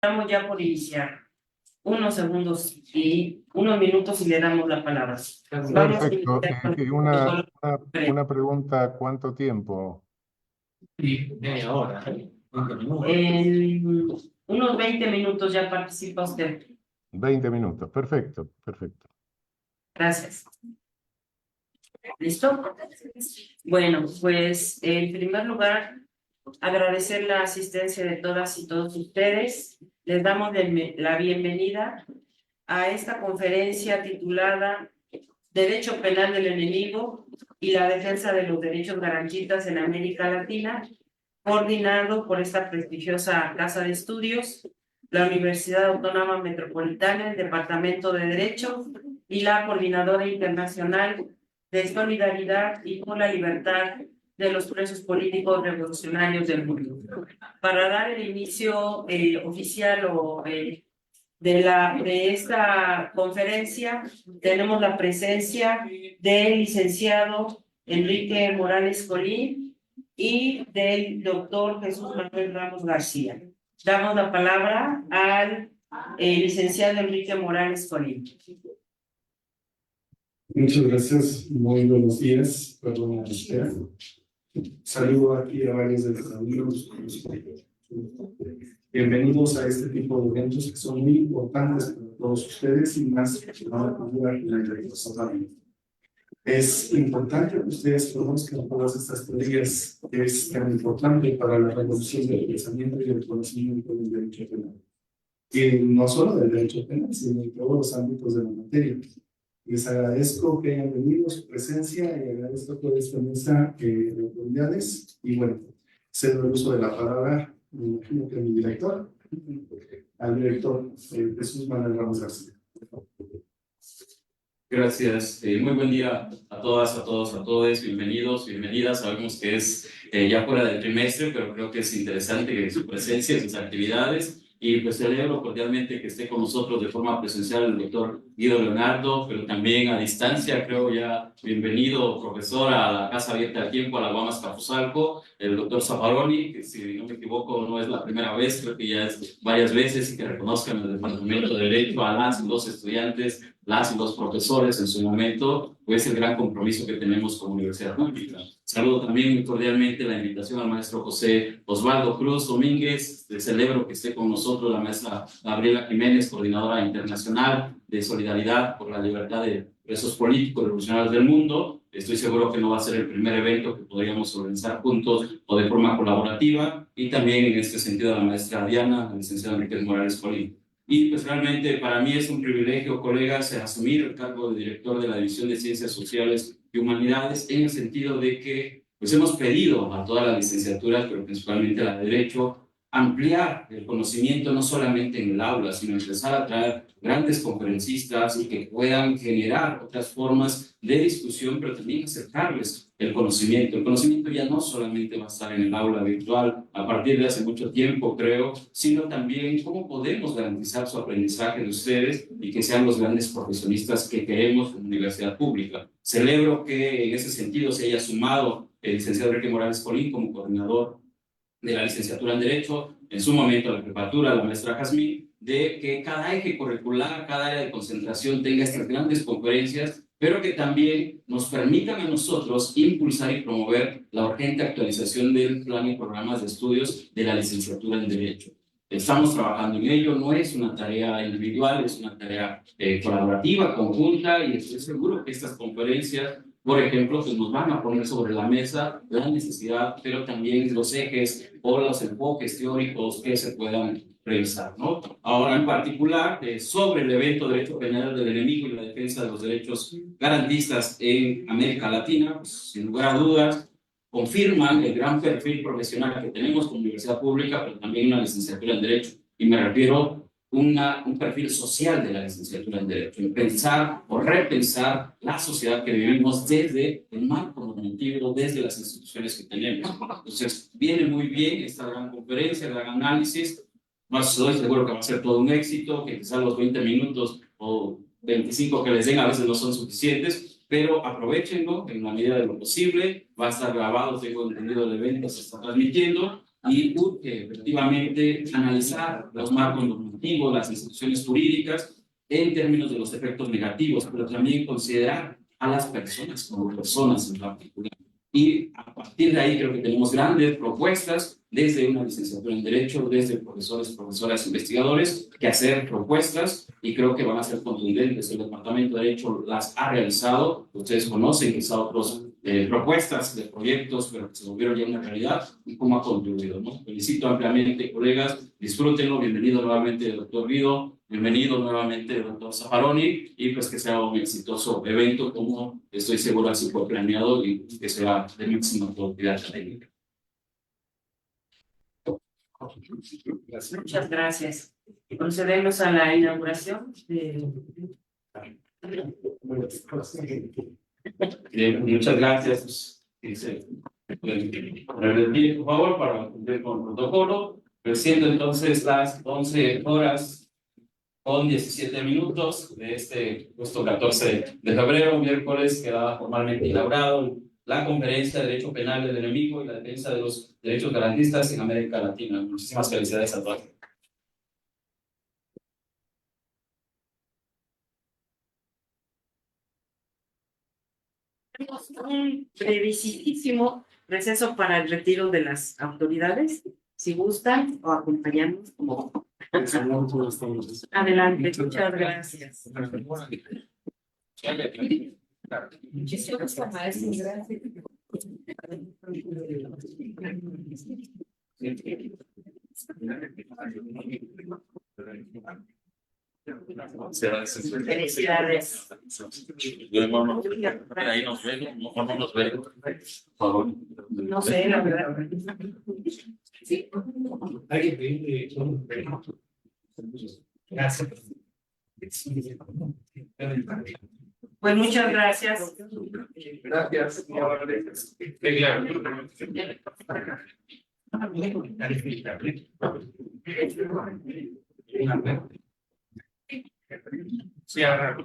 Estamos ya por iniciar. Unos segundos y unos minutos y le damos la palabra. Vamos a Perfecto. iniciar con el Una, protocolo una, breve. una pregunta, ¿cuánto tiempo? Sí, media hora. En unos 20 minutos ya participa usted. 20 minutos. Perfecto, perfecto. Gracias. ¿Listo? Bueno, pues en primer lugar, agradecer la asistencia de todas y todos ustedes. Les damos la bienvenida a esta conferencia titulada Derecho Penal del Enemigo y la defensa de los derechos garantistas en América Latina, coordinado por esta prestigiosa casa de estudios, la Universidad Autónoma Metropolitana, el Departamento de Derecho y la Coordinadora Internacional de Solidaridad y por la Libertad de los Presos Políticos Revolucionarios del Mundo. Para dar el inicio oficial de esta conferencia, tenemos la presencia del licenciado Enrique Morales Colín y del doctor Jesús Manuel Ramos García. Damos la palabra al licenciado Enrique Morales Colín. Muchas gracias, muy buenos días, perdón la espera. Saludo aquí a varios de los amigos. Bienvenidos a este tipo de eventos que son muy importantes para todos ustedes y más para la cultura y la integración. Es importante que ustedes conozcan todas estas teorías que es tan importante para la revolución del pensamiento y del conocimiento del derecho penal. Y no solo del derecho penal, sino en todos los ámbitos de la materia. Les agradezco que hayan venido, su presencia, y agradezco toda esta mesa de autoridades. Y bueno, cedo el uso de la palabra, me imagino que a mi director, al director Jesús Manuel Ramos García. Gracias. Muy buen día a todas, a todos, a todos. Bienvenidos, bienvenidas. Sabemos que es ya fuera del trimestre, pero creo que es interesante su presencia, sus actividades. Y pues celebro cordialmente que esté con nosotros de forma presencial el doctor Guido Leonardo, pero también a distancia, creo ya, bienvenido profesor a la Casa Abierta del Tiempo, a la Guamas Capuzalco, el doctor Zaffaroni, que si no me equivoco no es la primera vez, creo que ya es varias veces, y que reconozcan el Departamento de Derecho a las y los estudiantes, las y los profesores en su momento, pues el gran compromiso que tenemos como universidad pública. Saludo también muy cordialmente la invitación al maestro José Osvaldo Cruz Domínguez. Celebro que esté con nosotros la maestra Gabriela Jiménez, coordinadora internacional de Solidaridad por la Libertad de Presos Políticos Revolucionarios del Mundo. Estoy seguro que no va a ser el primer evento que podríamos organizar juntos o de forma colaborativa. Y también en este sentido a la maestra Diana, la licenciada Enrique Morales Colín. Y pues realmente para mí es un privilegio, colegas, asumir el cargo de director de la División de Ciencias Sociales y Humanidades, en el sentido de que pues hemos pedido a todas las licenciaturas, pero principalmente a la de Derecho, ampliar el conocimiento no solamente en el aula, sino empezar a traer grandes conferencistas y que puedan generar otras formas de discusión, pero también acercarles el conocimiento. El conocimiento ya no solamente va a estar en el aula virtual a partir de hace mucho tiempo, creo, sino también cómo podemos garantizar su aprendizaje de ustedes y que sean los grandes profesionistas que queremos como universidad pública. Celebro que en ese sentido se haya sumado el licenciado Enrique Morales Colín como coordinador de la licenciatura en Derecho, en su momento la preparatura, la maestra Jazmín, de que cada eje curricular, cada área de concentración tenga estas grandes conferencias, pero que también nos permitan a nosotros impulsar y promover la urgente actualización del plan y programas de estudios de la licenciatura en Derecho. Estamos trabajando en ello, no es una tarea individual, es una tarea colaborativa, conjunta, y estoy seguro que estas conferencias, por ejemplo, pues nos van a poner sobre la mesa la necesidad, pero también los ejes o los enfoques teóricos que se puedan revisar, ¿no? Ahora, en particular, sobre el evento Derecho Penal del Enemigo y la defensa de los derechos garantistas en América Latina, pues, sin lugar a dudas, confirman el gran perfil profesional que tenemos como universidad pública, pero también una licenciatura en Derecho. Y me refiero un perfil social de la licenciatura en Derecho, en pensar o repensar la sociedad que vivimos desde el marco normativo, desde las instituciones que tenemos. Entonces, viene muy bien esta gran conferencia, gran análisis. No estoy seguro que va a ser todo un éxito, que quizás los 20 minutos o 25 que les den a veces no son suficientes, pero aprovechenlo en la medida de lo posible. Va a estar grabado, tengo entendido, el evento se está transmitiendo, y urge efectivamente analizar los marcos normativos, las instituciones jurídicas en términos de los efectos negativos, pero también considerar a las personas como personas en particular. Y a partir de ahí creo que tenemos grandes propuestas desde una licenciatura en Derecho, desde profesores, profesoras, investigadores, que hacer propuestas y creo que van a ser contundentes. El Departamento de Derecho las ha realizado. Ustedes conocen quizá otras propuestas de proyectos, pero que se volvieron ya una realidad y cómo ha contribuido, ¿no? Felicito ampliamente, colegas. Disfrútenlo. Bienvenido nuevamente, doctor Guido. Bienvenido nuevamente, doctor Zaffaroni, y pues que sea un exitoso evento, como estoy seguro así fue planeado, y que sea de máxima productividad académica. Muchas gracias. Procedemos a la inauguración. Muchas gracias. Repetir, por favor, para cumplir con el protocolo. Siendo entonces las 11 horas con 17 minutos de este justo 14 de febrero, miércoles, queda formalmente inaugurado la Conferencia de Derecho Penal del Enemigo y la Defensa de los Derechos Garantistas en América Latina. Muchísimas felicidades a todos. Tenemos un brevísimo receso para el retiro de las autoridades. Si gustan o acompañarnos como... Adelante, muchas gracias. Muchísimas gracias. Felicidades. Ahí nos vemos, mejor no nos vemos, por favor. No sé, la verdad. Sí. Gracias. Pues muchas gracias. Gracias. Sí, ahora.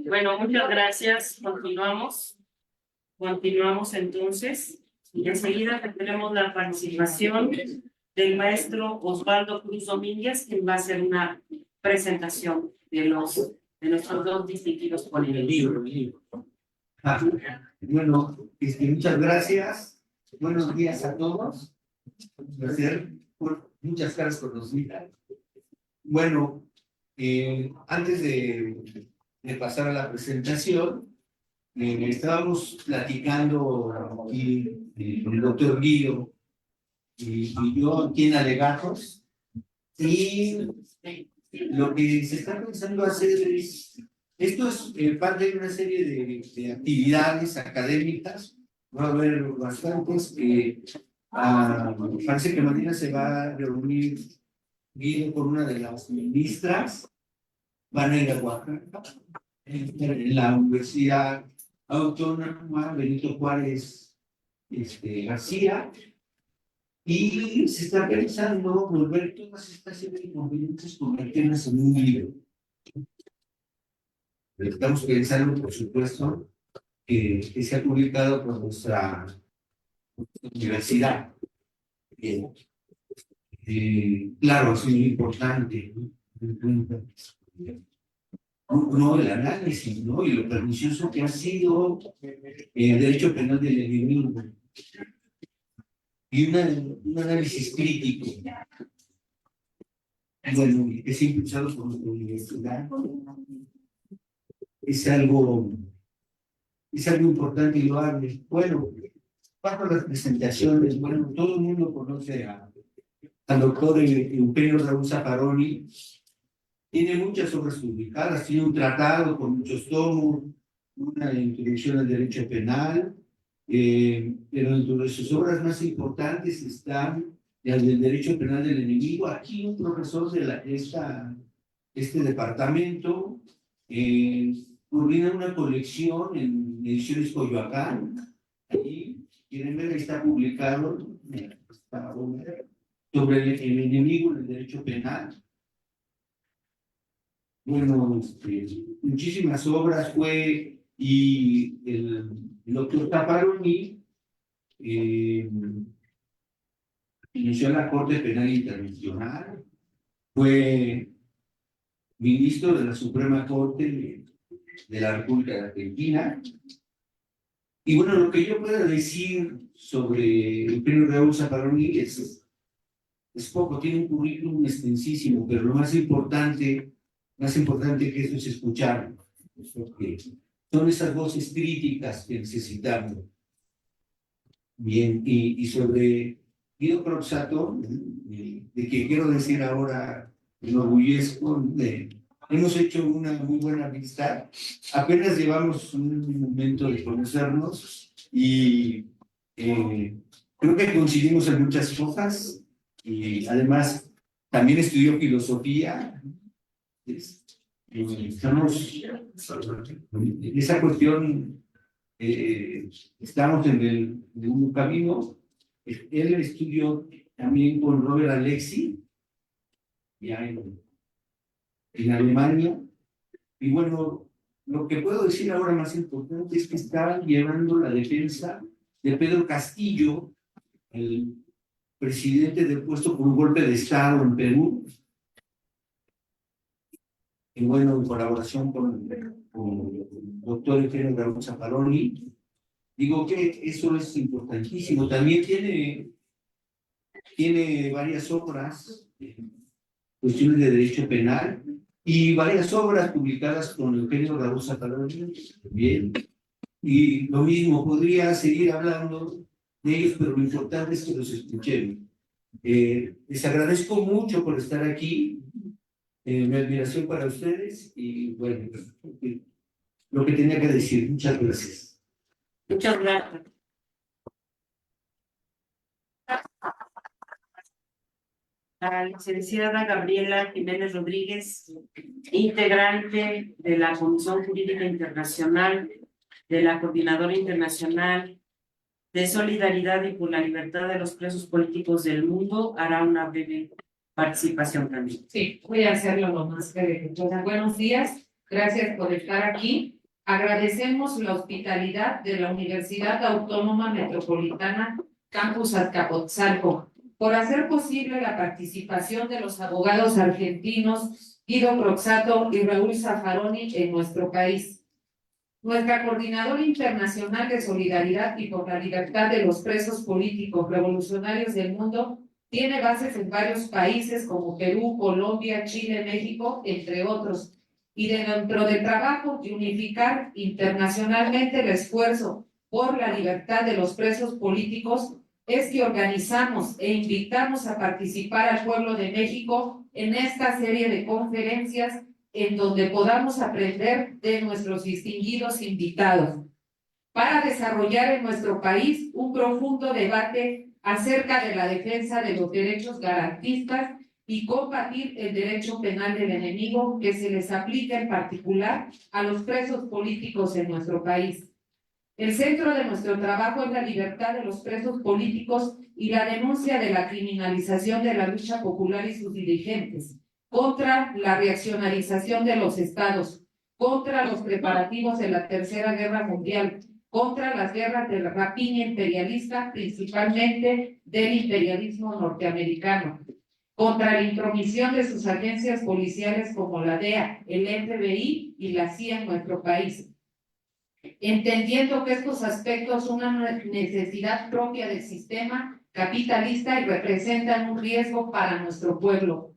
Bueno, muchas gracias. Continuamos entonces. Y enseguida tendremos la participación del maestro Osvaldo Cruz Domínguez, quien va a hacer una presentación de nuestros dos distinguidos ponentes. Bueno, muchas gracias. Buenos días a todos. Un placer. Muchas caras conocidas. Bueno, antes de pasar a la presentación, estábamos platicando aquí con el doctor Guido y yo aquí en Alegatos, y lo que se está pensando hacer es, esto es parte de una serie de actividades académicas. Va a haber bastantes que parece que mañana se va a reunir Guido con una de las ministras. Van a ir a Oaxaca, en la Universidad Autónoma Benito Juárez García, y se está pensando volver todas estas series de conferencias, convertirlas en un libro. Estamos pensando, por supuesto, que sea publicado por nuestra universidad. Claro, es muy importante, ¿no? El análisis, ¿no? Y lo pernicioso que ha sido el derecho penal del enemigo. Y un análisis crítico. Bueno, es impulsado por nuestra universidad. Es algo importante y loable. Bueno, bajo las presentaciones, bueno, todo el mundo conoce al doctor Eugenio Raúl Zaffaroni. Tiene muchas obras publicadas, tiene un tratado con muchos tomos, una introducción al derecho penal, pero entre sus obras más importantes están las del derecho penal del enemigo. Aquí un profesor de este departamento coordina una colección en Ediciones Coyoacán. Allí, quieren ver, está publicado sobre el enemigo en el derecho penal. bueno, muchísimas obras fue, y el doctor Zaffaroni inició en la Corte Penal Internacional, fue ministro de la Suprema Corte de la República de Argentina. Y bueno, lo que yo puedo decir sobre el premio Raúl Zaffaroni es poco, tiene un currículum extensísimo, pero lo más importante que eso es escucharlo, porque son esas voces críticas que necesitamos. Bien, y sobre Guido Croxatto, de que quiero decir ahora, me enorgullezco, hemos hecho una muy buena amistad, apenas llevamos un momento de conocernos y creo que coincidimos en muchas cosas, y además también estudió filosofía. Estamos en esa cuestión, estamos en un camino. Él estudió también con Robert Alexi, ya en Alemania, y bueno, lo que puedo decir ahora más importante es que estaban llevando la defensa de Pedro Castillo, el presidente depuesto por un golpe de Estado en Perú, y bueno, en colaboración con el doctor Eugenio Raúl Zaffaroni. Digo que eso es importantísimo. También tiene varias obras, cuestiones de derecho penal, y varias obras publicadas con Eugenio Raúl Zaffaroni. Bien. Y lo mismo, podría seguir hablando de ellos, pero lo importante es que los escuchen. Les agradezco mucho por estar aquí. Mi admiración para ustedes y bueno, lo que tenía que decir. Muchas gracias. Muchas gracias. La licenciada Gabriela Jiménez Rodríguez, integrante de la Comisión Jurídica Internacional, de la Coordinadora Internacional de Solidaridad y por la Libertad de los Presos Políticos del Mundo, hará una breve participación también. Sí, voy a hacerlo lo más breve que pueda. Buenos días, gracias por estar aquí. Agradecemos la hospitalidad de la Universidad Autónoma Metropolitana Campus Azcapotzalco por hacer posible la participación de los abogados argentinos Guido Croxatto y Raúl Zaffaroni en nuestro país. Nuestra Coordinadora Internacional de Solidaridad y por la Libertad de los Presos Políticos Revolucionarios del Mundo tiene bases en varios países como Perú, Colombia, Chile, México, entre otros. Y dentro del trabajo de unificar internacionalmente el esfuerzo por la libertad de los presos políticos, es que organizamos e invitamos a participar al pueblo de México en esta serie de conferencias en donde podamos aprender de nuestros distinguidos invitados para desarrollar en nuestro país un profundo debate acerca de la defensa de los derechos garantistas y combatir el derecho penal del enemigo que se les aplica en particular a los presos políticos en nuestro país. El centro de nuestro trabajo es la libertad de los presos políticos y la denuncia de la criminalización de la lucha popular y sus dirigentes, contra la reaccionarización de los estados, contra los preparativos de la Tercera Guerra Mundial, contra las guerras de la rapiña imperialista, principalmente del imperialismo norteamericano, contra la intromisión de sus agencias policiales como la DEA, el FBI y la CIA en nuestro país. Entendiendo que estos aspectos son una necesidad propia del sistema capitalista y representan un riesgo para nuestro pueblo.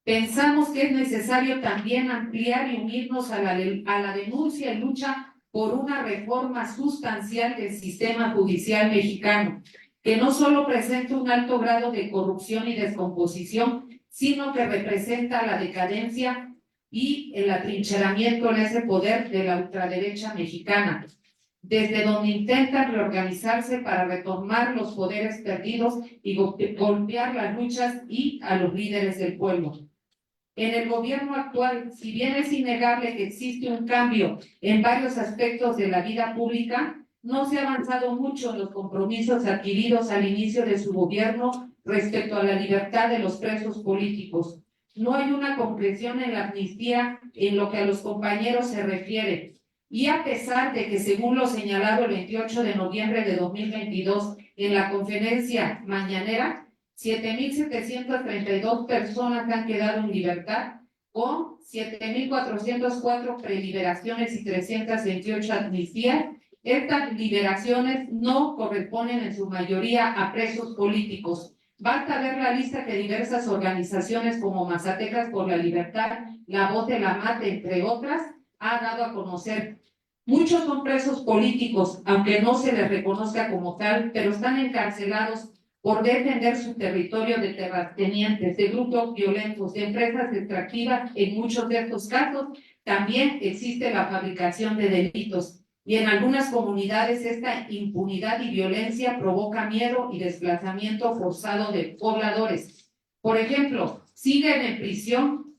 Pensamos que es necesario también ampliar y unirnos a la denuncia y lucha por una reforma sustancial del sistema judicial mexicano, que no solo presenta un alto grado de corrupción y descomposición, sino que representa la decadencia y el atrincheramiento en ese poder de la ultraderecha mexicana, desde donde intentan reorganizarse para retomar los poderes perdidos y golpear las luchas y a los líderes del pueblo. En el gobierno actual, si bien es innegable que existe un cambio en varios aspectos de la vida pública, no se ha avanzado mucho en los compromisos adquiridos al inicio de su gobierno respecto a la libertad de los presos políticos. no hay una concreción en la amnistía en lo que a los compañeros se refiere. Y a pesar de que, según lo señalado el 28 de noviembre de 2022 en la conferencia mañanera, 7.732 personas han quedado en libertad, con 7.404 preliberaciones y 328 amnistías. Estas liberaciones no corresponden en su mayoría a presos políticos. Basta ver la lista que diversas organizaciones como Mazatecas por la Libertad, La Voz de la Mate, entre otras, ha dado a conocer. Muchos son presos políticos, aunque no se les reconozca como tal, pero están encarcelados por defender su territorio de terratenientes, de grupos violentos, de empresas extractivas. En muchos de estos casos también existe la fabricación de delitos. Y en algunas comunidades esta impunidad y violencia provoca miedo y desplazamiento forzado de pobladores. Por ejemplo, siguen en prisión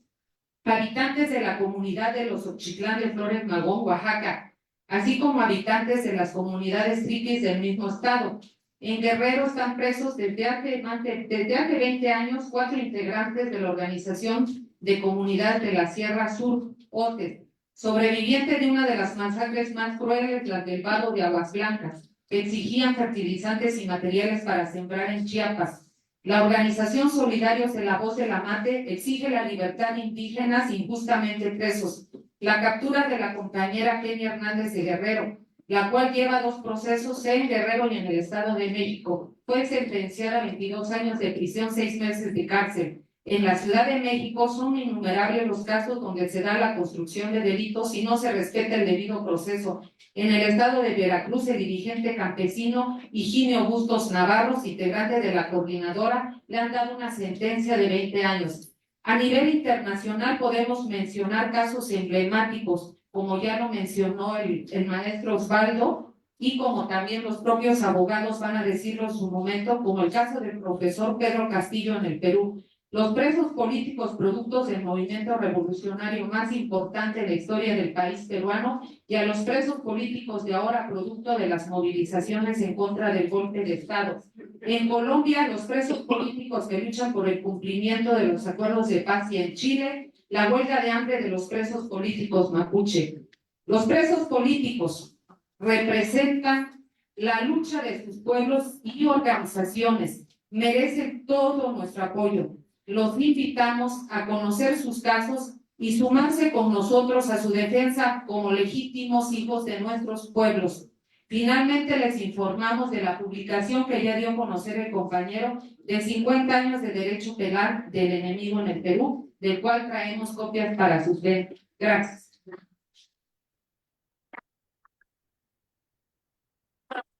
habitantes de la comunidad de los Ochitlán de Flores Magón, Oaxaca, así como habitantes de las comunidades triquis del mismo estado. En Guerrero están presos desde hace 20 años 4 integrantes de la Organización de Comunidades de la Sierra Sur, OTES, sobreviviente de una de las masacres más crueles, las del Vado de Aguas Blancas, que exigían fertilizantes y materiales para sembrar en Chiapas. La organización Solidarios de la Voz de la Mate exige la libertad de indígenas injustamente presos, la captura de la compañera Kenia Hernández de Guerrero, la cual lleva 2 procesos en Guerrero y en el Estado de México. Fue sentenciada a 22 años de prisión, 6 meses de cárcel. En la Ciudad de México son innumerables los casos donde se da la construcción de delitos y no se respeta el debido proceso. En el estado de Veracruz, el dirigente campesino Higinio Bustos Navarro, integrante de la coordinadora, le han dado una sentencia de 20 años. A nivel internacional podemos mencionar casos emblemáticos, como ya lo mencionó el maestro Osvaldo, y como también los propios abogados van a decirlo en su momento, como el caso del profesor Pedro Castillo en el Perú. Los presos políticos productos del movimiento revolucionario más importante de la historia del país peruano, y a los presos políticos de ahora producto de las movilizaciones en contra del golpe de Estado. En Colombia, los presos políticos que luchan por el cumplimiento de los acuerdos de paz, y en Chile, la huelga de hambre de los presos políticos mapuche. Los presos políticos representan la lucha de sus pueblos y organizaciones. Merecen todo nuestro apoyo. Los invitamos a conocer sus casos y sumarse con nosotros a su defensa como legítimos hijos de nuestros pueblos. Finalmente les informamos de la publicación que ya dio a conocer el compañero de 50 años de derecho penal del enemigo en el Perú, del cual traemos copias para sus ventas. Gracias.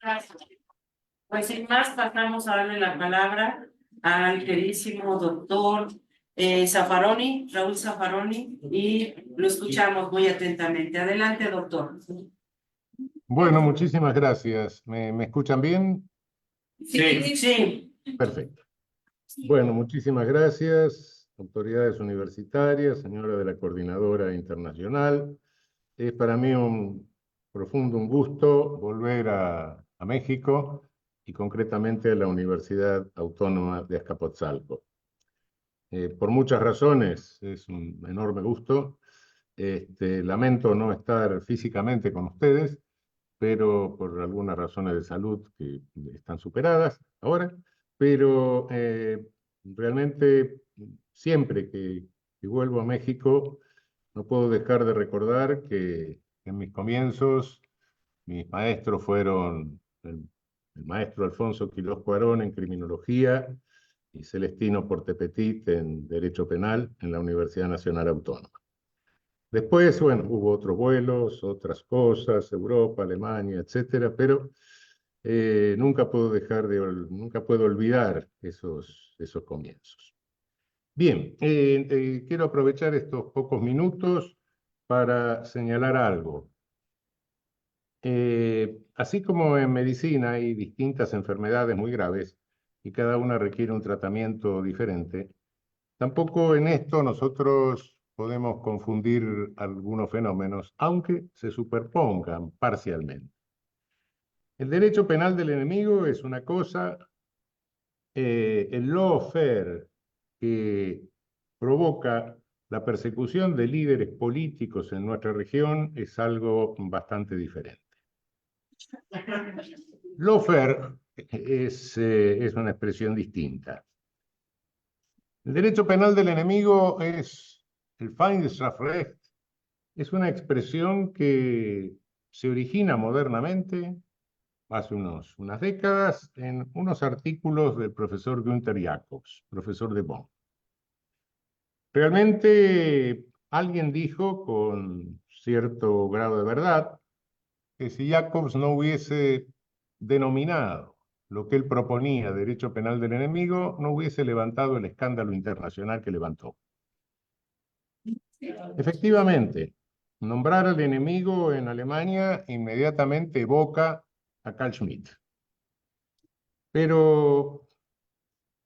Gracias. Pues sin más, pasamos a darle la palabra al queridísimo doctor Zaffaroni, Raúl Zaffaroni, y lo escuchamos muy atentamente. Adelante, doctor. Bueno, muchísimas gracias. ¿Me escuchan bien? Sí, sí. Perfecto. Bueno, muchísimas gracias, autoridades universitarias, señora de la Coordinadora Internacional. Es para mí un gusto volver a México y concretamente a la Universidad Autónoma de Azcapotzalco. Por muchas razones es un enorme gusto. Lamento no estar físicamente con ustedes, pero por algunas razones de salud que están superadas ahora, pero realmente siempre que vuelvo a México no puedo dejar de recordar que en mis comienzos mis maestros fueron el maestro Alfonso Quirós Cuarón en Criminología y Celestino Portepetit en Derecho Penal en la Universidad Nacional Autónoma. Después, bueno, hubo otros vuelos, otras cosas, Europa, Alemania, etcétera, pero nunca puedo olvidar esos comienzos. Bien, quiero aprovechar estos pocos minutos para señalar algo. Así como en medicina hay distintas enfermedades muy graves y cada una requiere un tratamiento diferente, tampoco en esto nosotros podemos confundir algunos fenómenos, aunque se superpongan parcialmente. El derecho penal del enemigo es una cosa, el lawfare que provoca la persecución de líderes políticos en nuestra región es algo bastante diferente. Lawfare es una expresión distinta. El derecho penal del enemigo es el Feindesstrafrecht, es una expresión que se origina modernamente, hace unas décadas, en unos artículos del profesor Günther Jacobs, profesor de Bonn. Realmente alguien dijo con cierto grado de verdad que si Jacobs no hubiese denominado lo que él proponía derecho penal del enemigo, no hubiese levantado el escándalo internacional que levantó. Efectivamente, nombrar al enemigo en Alemania inmediatamente evoca a Carl Schmitt. Pero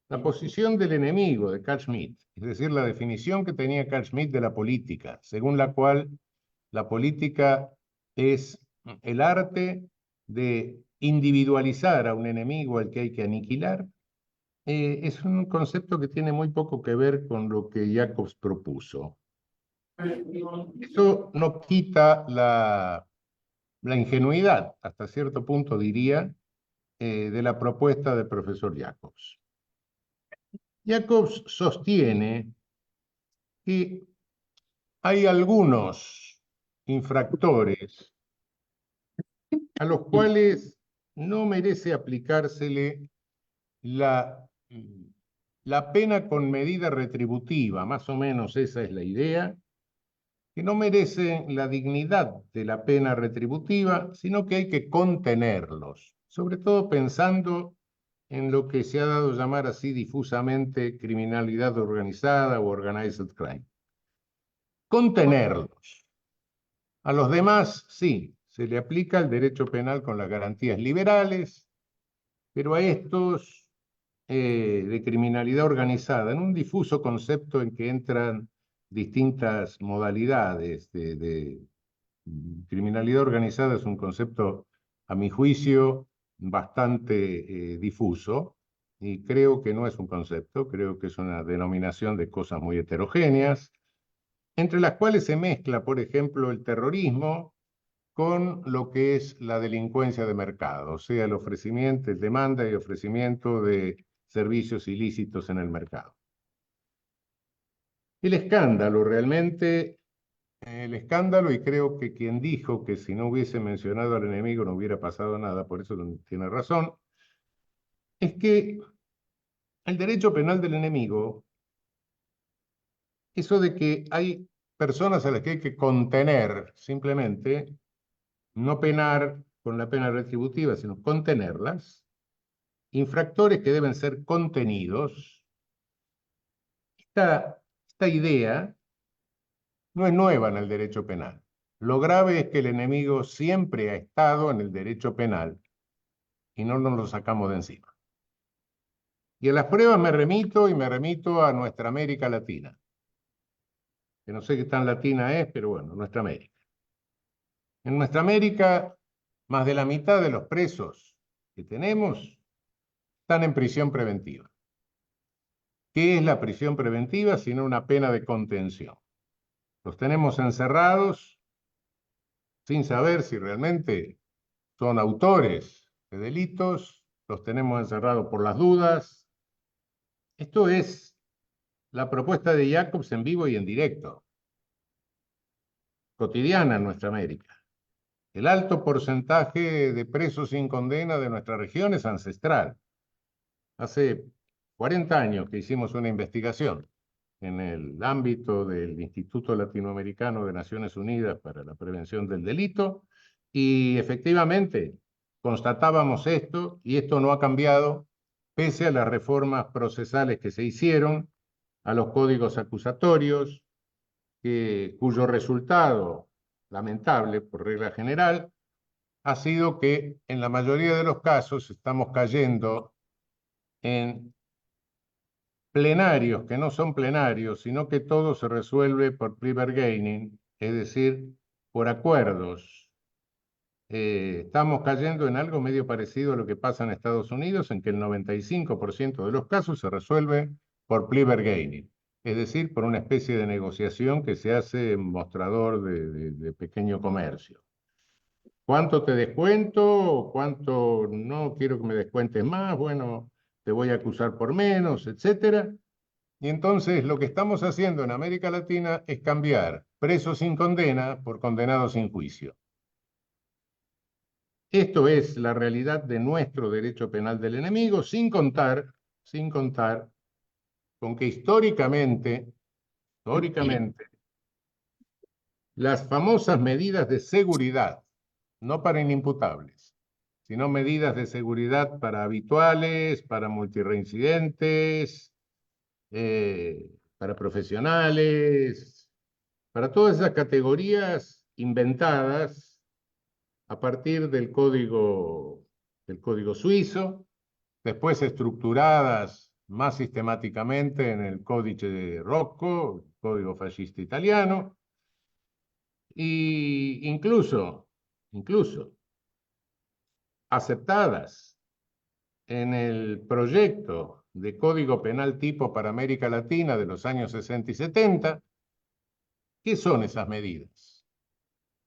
la posición del enemigo de Carl Schmitt, es decir, la definición que tenía Carl Schmitt de la política, según la cual la política es el arte de individualizar a un enemigo al que hay que aniquilar, es un concepto que tiene muy poco que ver con lo que Jacobs propuso. Eso no quita la ingenuidad, hasta cierto punto diría, de la propuesta del profesor Jacobs. Jacobs sostiene que hay algunos infractores a los cuales no merece aplicársele la pena con medida retributiva, más o menos esa es la idea, que no merecen la dignidad de la pena retributiva, sino que hay que contenerlos, sobre todo pensando en lo que se ha dado a llamar así difusamente criminalidad organizada o organized crime. Contenerlos. A los demás, sí, se le aplica el derecho penal con las garantías liberales, pero a estos de criminalidad organizada, en un difuso concepto en que entran distintas modalidades de criminalidad organizada, es un concepto, a mi juicio, bastante difuso, y creo que no es un concepto, creo que es una denominación de cosas muy heterogéneas, entre las cuales se mezcla, por ejemplo, el terrorismo con lo que es la delincuencia de mercado, o sea, el ofrecimiento, el demanda y ofrecimiento de servicios ilícitos en el mercado. El escándalo realmente, y creo que quien dijo que si no hubiese mencionado al enemigo no hubiera pasado nada, por eso tiene razón, es que el derecho penal del enemigo, eso de que hay personas a las que hay que contener simplemente, no penar con la pena retributiva, sino contenerlas, infractores que deben ser contenidos. Esta idea no es nueva en el derecho penal. Lo grave es que el enemigo siempre ha estado en el derecho penal y no nos lo sacamos de encima. Y a las pruebas me remito a nuestra América Latina, que no sé qué tan latina es, pero bueno, nuestra América. En nuestra América, más de la mitad de los presos que tenemos están en prisión preventiva. ¿Qué es la prisión preventiva sino una pena de contención? Los tenemos encerrados sin saber si realmente son autores de delitos, los tenemos encerrados por las dudas. Esto es la propuesta de Jacobs en vivo y en directo, cotidiana en nuestra América. El alto porcentaje de presos sin condena de nuestra región es ancestral. Hace 40 años que hicimos una investigación en el ámbito del Instituto Latinoamericano de Naciones Unidas para la Prevención del Delito, y efectivamente constatábamos esto, y esto no ha cambiado pese a las reformas procesales que se hicieron, a los códigos acusatorios, cuyo resultado, lamentable por regla general, ha sido que en la mayoría de los casos estamos cayendo en plenarios que no son plenarios, sino que todo se resuelve por plea bargaining, es decir, por acuerdos. Estamos cayendo en algo medio parecido a lo que pasa en Estados Unidos, en que el 95% de los casos se resuelve por plea bargaining. es decir, por una especie de negociación que se hace en mostrador de pequeño comercio. ¿Cuánto te descuento? ¿Cuánto no quiero que me descuentes más? Bueno, te voy a acusar por menos, etcétera. Y entonces lo que estamos haciendo en América Latina es cambiar preso sin condena por condenado sin juicio. Esto es la realidad de nuestro derecho penal del enemigo, sin contar con que históricamente, las famosas medidas de seguridad, no para inimputables, sino medidas de seguridad para habituales, para multireincidentes, para profesionales, para todas esas categorías inventadas a partir del código suizo, después estructuradas más sistemáticamente en el Codice Rocco, el código fascista italiano, e incluso aceptadas en el proyecto de Código Penal Tipo para América Latina de los años 60 y 70. ¿Qué son esas medidas?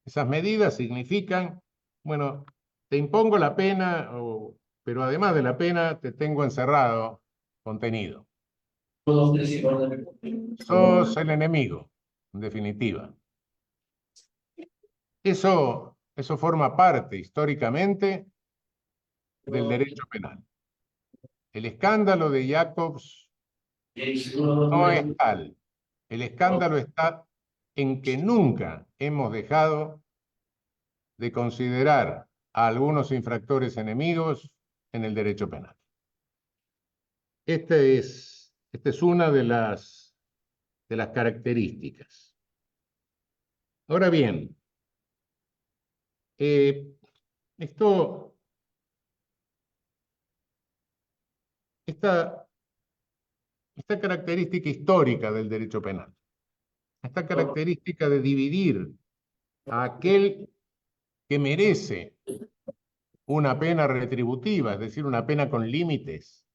Esas medidas significan, bueno, te impongo la pena, pero además de la pena te tengo encerrado, contenido. Sos el enemigo, en definitiva. Eso forma parte históricamente del derecho penal. El escándalo de Jacobs no es tal. El escándalo está en que nunca hemos dejado de considerar a algunos infractores enemigos en el derecho penal. Esta es una de las características. Ahora bien, esta característica histórica del derecho penal, esta característica de dividir a aquel que merece una pena retributiva, es decir, una pena con límites,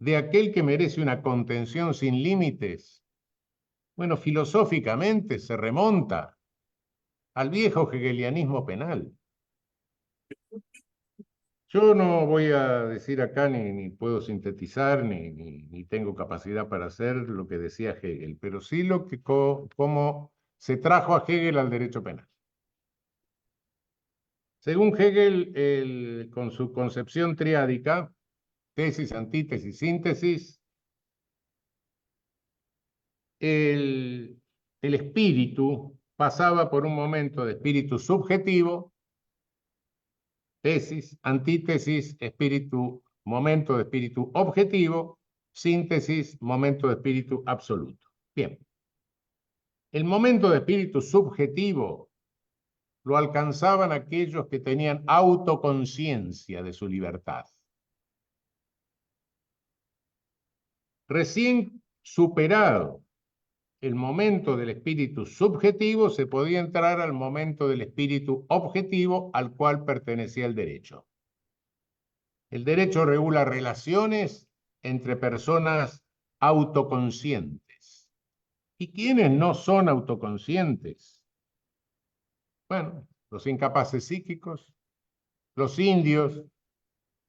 de aquel que merece una contención sin límites, bueno, filosóficamente se remonta al viejo hegelianismo penal. Yo no voy a decir acá, ni puedo sintetizar, ni tengo capacidad para hacer lo que decía Hegel, pero sí cómo se trajo a Hegel al derecho penal. Según Hegel, con su concepción triádica, tesis, antítesis, síntesis, el espíritu pasaba por un momento de espíritu subjetivo, tesis, antítesis, momento de espíritu objetivo, síntesis, momento de espíritu absoluto. Bien. El momento de espíritu subjetivo lo alcanzaban aquellos que tenían autoconciencia de su libertad. Recién superado el momento del espíritu subjetivo, se podía entrar al momento del espíritu objetivo al cual pertenecía el derecho. El derecho regula relaciones entre personas autoconscientes. ¿Y quiénes no son autoconscientes? Bueno, los incapaces psíquicos, los indios,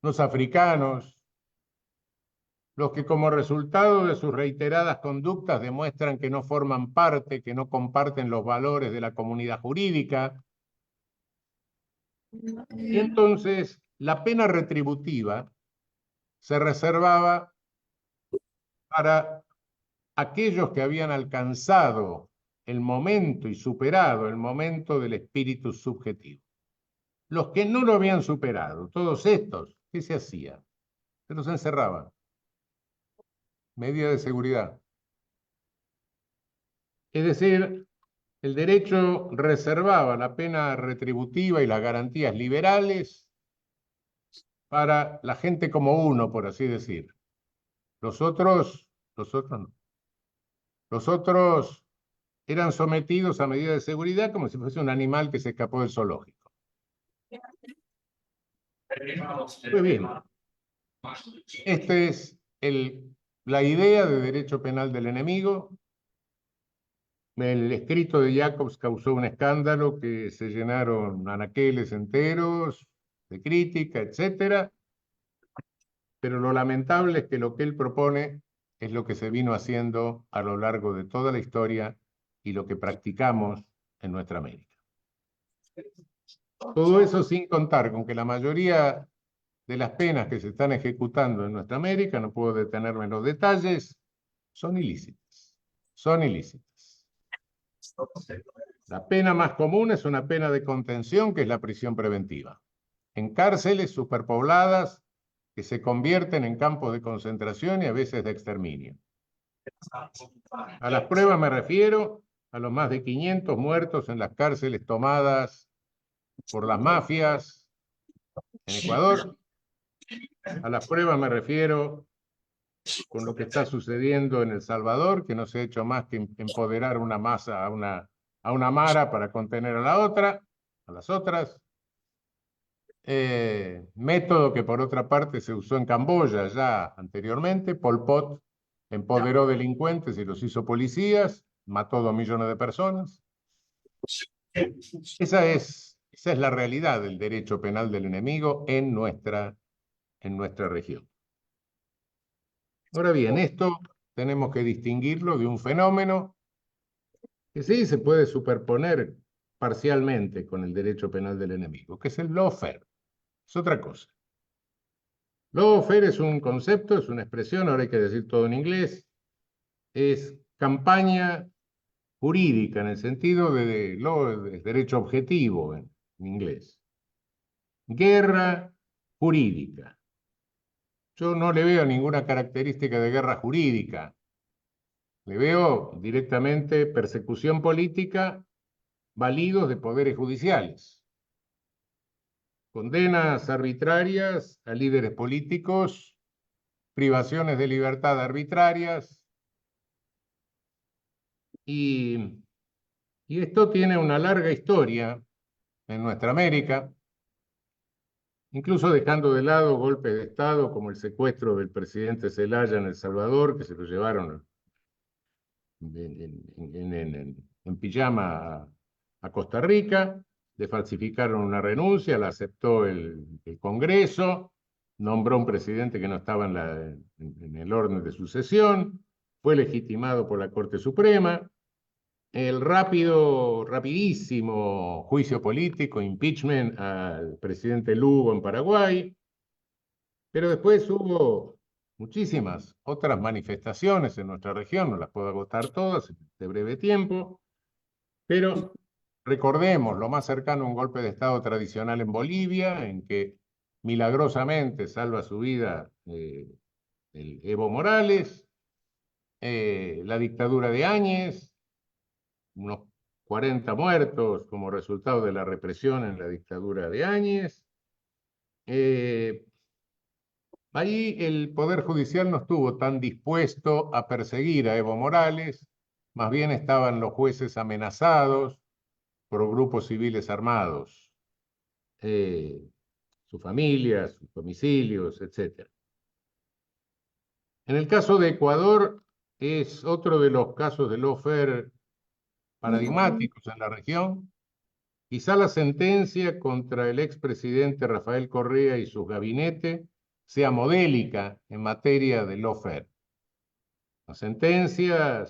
los africanos, los que como resultado de sus reiteradas conductas demuestran que no forman parte, que no comparten los valores de la comunidad jurídica. Y entonces la pena retributiva se reservaba para aquellos que habían alcanzado el momento y superado el momento del espíritu subjetivo. Los que no lo habían superado, todos estos, ¿qué se hacía? Se los encerraban. Medida de seguridad. Es decir, el derecho reservaba la pena retributiva y las garantías liberales para la gente como uno, por así decir. Los otros no. Los otros eran sometidos a medidas de seguridad como si fuese un animal que se escapó del zoológico. Muy bien. Este es la idea de derecho penal del enemigo. El escrito de Jacobs causó un escándalo que se llenaron anaqueles enteros de crítica, etcétera. Pero lo lamentable es que lo que él propone es lo que se vino haciendo a lo largo de toda la historia y lo que practicamos en nuestra América. Todo eso sin contar con que la mayoría de las penas que se están ejecutando en nuestra América, no puedo detenerme en los detalles, son ilícitas. Son ilícitas. La pena más común es una pena de contención, que es la prisión preventiva. En cárceles superpobladas que se convierten en campos de concentración y a veces de exterminio. A las pruebas me refiero a los más de 500 muertos en las cárceles tomadas por las mafias en Ecuador. A las pruebas me refiero con lo que está sucediendo en El Salvador, que no se ha hecho más que empoderar una masa a una mara para contener a la otra, a las otras. Método que por otra parte se usó en Camboya ya anteriormente. Pol Pot empoderó delincuentes y los hizo policías, mató 2 millones de personas. Esa es la realidad del derecho penal del enemigo en nuestra región. Ahora bien, esto tenemos que distinguirlo de un fenómeno que sí se puede superponer parcialmente con el derecho penal del enemigo, que es el lawfare. Es otra cosa. Lawfare es un concepto, es una expresión, ahora hay que decir todo en inglés, es campaña jurídica en el sentido de derecho objetivo en inglés. Guerra jurídica. Yo no le veo ninguna característica de guerra jurídica. Le veo directamente persecución política, validos de poderes judiciales. Condenas arbitrarias a líderes políticos, privaciones de libertad arbitrarias. Y esto tiene una larga historia en nuestra América, incluso dejando de lado golpes de Estado como el secuestro del presidente Zelaya en El Salvador, que se lo llevaron en pijama a Costa Rica, le falsificaron una renuncia, la aceptó el Congreso, nombró un presidente que no estaba en el orden de sucesión, fue legitimado por la Corte Suprema. El rapidísimo juicio político, impeachment al presidente Lugo en Paraguay, pero después hubo muchísimas otras manifestaciones en nuestra región, no las puedo agotar todas de breve tiempo, pero recordemos lo más cercano a un golpe de Estado tradicional en Bolivia, en que milagrosamente salva su vida el Evo Morales, la dictadura de Áñez, unos 40 muertos como resultado de la represión en la dictadura de Áñez. Ahí el Poder Judicial no estuvo tan dispuesto a perseguir a Evo Morales, más bien estaban los jueces amenazados por grupos civiles armados, sus familias, sus domicilios, etc. En el caso de Ecuador, es otro de los casos de lawfare paradigmáticos en la región. Quizá la sentencia contra el expresidente Rafael Correa y su gabinete sea modélica en materia de lawfare. La sentencia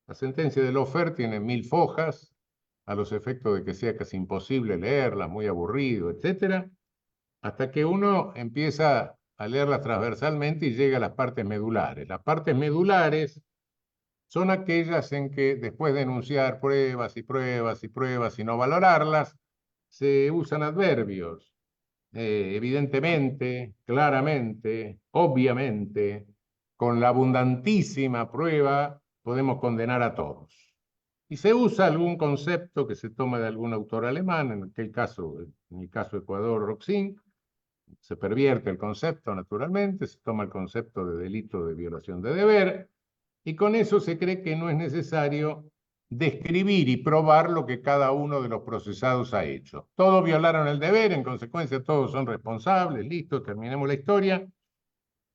de lawfare tiene 1000 fojas, a los efectos de que sea casi imposible leerla, muy aburrido, etc., hasta que uno empieza a leerlas transversalmente y llega a las partes medulares. Las partes medulares son aquellas en que después de enunciar pruebas y pruebas y pruebas y no valorarlas, se usan adverbios. Evidentemente, claramente, obviamente, con la abundantísima prueba podemos condenar a todos. Y se usa algún concepto que se toma de algún autor alemán, en el caso de Ecuador, Roxin, se pervierte el concepto naturalmente, se toma el concepto de delito de violación de deber, y con eso se cree que no es necesario describir y probar lo que cada uno de los procesados ha hecho. Todos violaron el deber, en consecuencia todos son responsables, listo, terminemos la historia.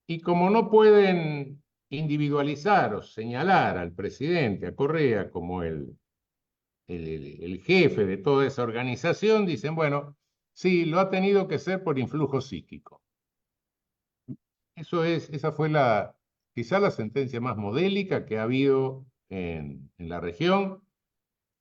Y como no pueden individualizar o señalar al presidente, a Correa, como el jefe de toda esa organización, dicen, bueno, sí, lo ha tenido que ser por influjo psíquico. Esa fue quizá la sentencia más modélica que ha habido en la región,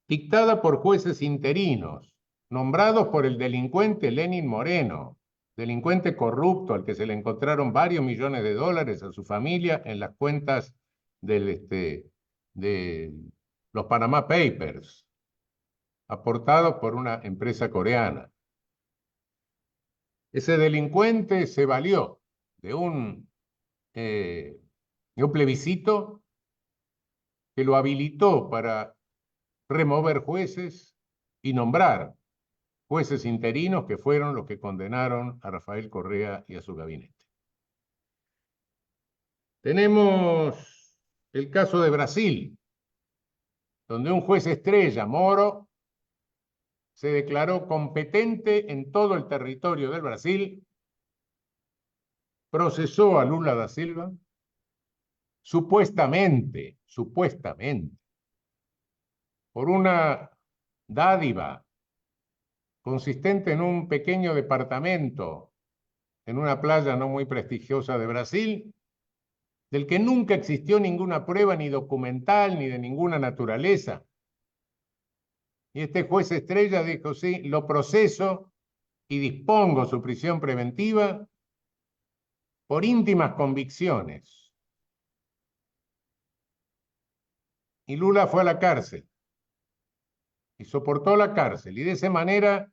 dictada por jueces interinos, nombrados por el delincuente Lenín Moreno, delincuente corrupto al que se le encontraron varios millones de dólares a su familia en las cuentas de los Panama Papers, aportados por una empresa coreana. Ese delincuente se valió de un plebiscito que lo habilitó para remover jueces y nombrar jueces interinos que fueron los que condenaron a Rafael Correa y a su gabinete. Tenemos el caso de Brasil, donde un juez estrella, Moro, se declaró competente en todo el territorio del Brasil, procesó a Lula da Silva, supuestamente, por una dádiva consistente en un pequeño departamento en una playa no muy prestigiosa de Brasil, del que nunca existió ninguna prueba ni documental ni de ninguna naturaleza. Y este juez estrella dijo, sí, lo proceso y dispongo su prisión preventiva por íntimas convicciones. Y Lula fue a la cárcel y soportó la cárcel y de esa manera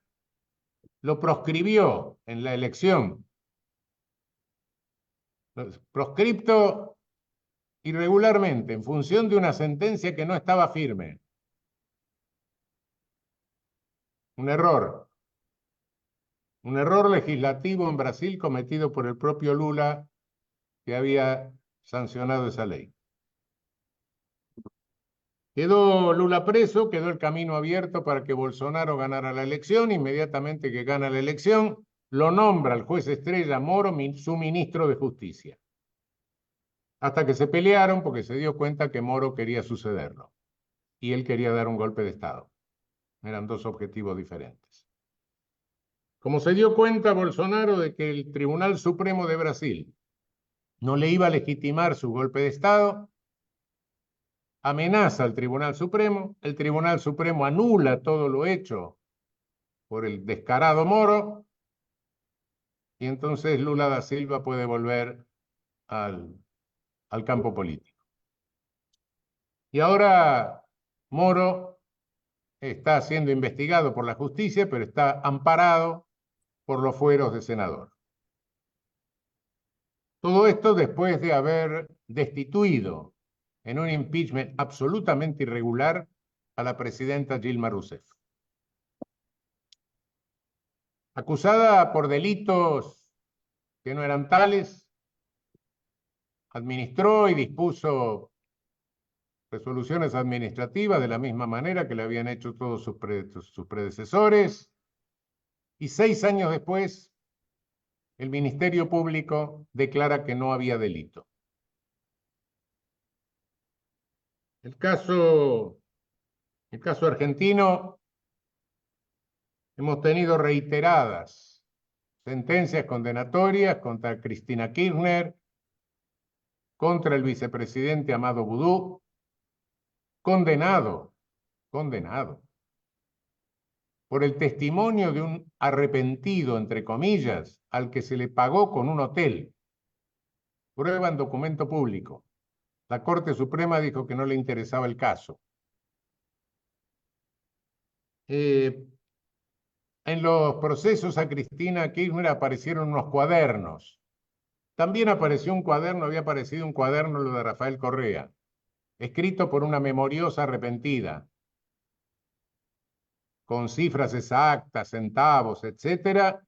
lo proscribió en la elección. Proscripto irregularmente en función de una sentencia que no estaba firme. Un error legislativo en Brasil cometido por el propio Lula, que había sancionado esa ley. Quedó Lula preso, quedó el camino abierto para que Bolsonaro ganara la elección. Inmediatamente que gana la elección, lo nombra el juez estrella Moro su ministro de Justicia. Hasta que se pelearon porque se dio cuenta que Moro quería sucederlo y él quería dar un golpe de Estado. Eran dos objetivos diferentes. Como se dio cuenta Bolsonaro de que el Tribunal Supremo de Brasil no le iba a legitimar su golpe de Estado, amenaza al Tribunal Supremo, el Tribunal Supremo anula todo lo hecho por el descarado Moro, y entonces Lula da Silva puede volver al campo político. Y ahora Moro está siendo investigado por la justicia, pero está amparado por los fueros de senador. Todo esto después de haber destituido en un impeachment absolutamente irregular a la presidenta Dilma Rousseff. Acusada por delitos que no eran tales, administró y dispuso resoluciones administrativas de la misma manera que le habían hecho todos sus predecesores, y 6 años después el Ministerio Público declara que no había delito. El caso argentino, hemos tenido reiteradas sentencias condenatorias contra Cristina Kirchner, contra el vicepresidente Amado Boudou, condenado por el testimonio de un arrepentido, entre comillas, al que se le pagó con un hotel. Prueba en documento público. La Corte Suprema dijo que no le interesaba el caso. En los procesos a Cristina Kirchner aparecieron unos cuadernos. También apareció un cuaderno, había aparecido un cuaderno, lo de Rafael Correa, escrito por una memoriosa arrepentida, con cifras exactas, centavos, etcétera,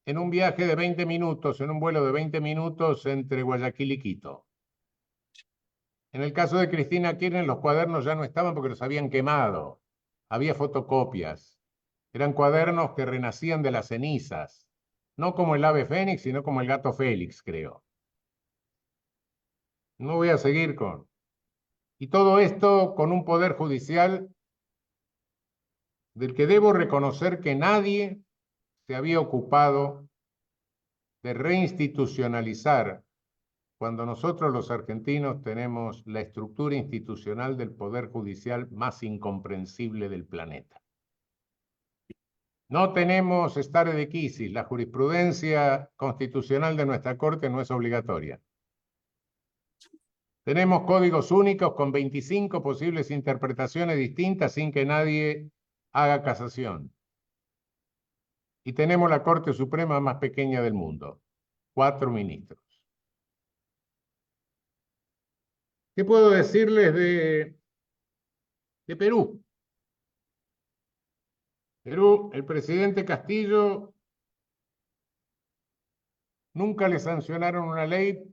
en un viaje de 20 minutos, en un vuelo de 20 minutos entre Guayaquil y Quito. En el caso de Cristina Kirchner, los cuadernos ya no estaban porque los habían quemado. Había fotocopias. Eran cuadernos que renacían de las cenizas. No como el ave fénix, sino como el gato Félix, creo. No voy a seguir con... Y todo esto con un poder judicial del que debo reconocer que nadie se había ocupado de reinstitucionalizar cuando nosotros los argentinos tenemos la estructura institucional del poder judicial más incomprensible del planeta. No tenemos stare decisis, la jurisprudencia constitucional de nuestra Corte no es obligatoria. Tenemos códigos únicos con 25 posibles interpretaciones distintas sin que nadie haga casación. Y tenemos la Corte Suprema más pequeña del mundo, 4 ministros. ¿Qué puedo decirles de Perú? Perú, el presidente Castillo nunca le sancionaron una ley.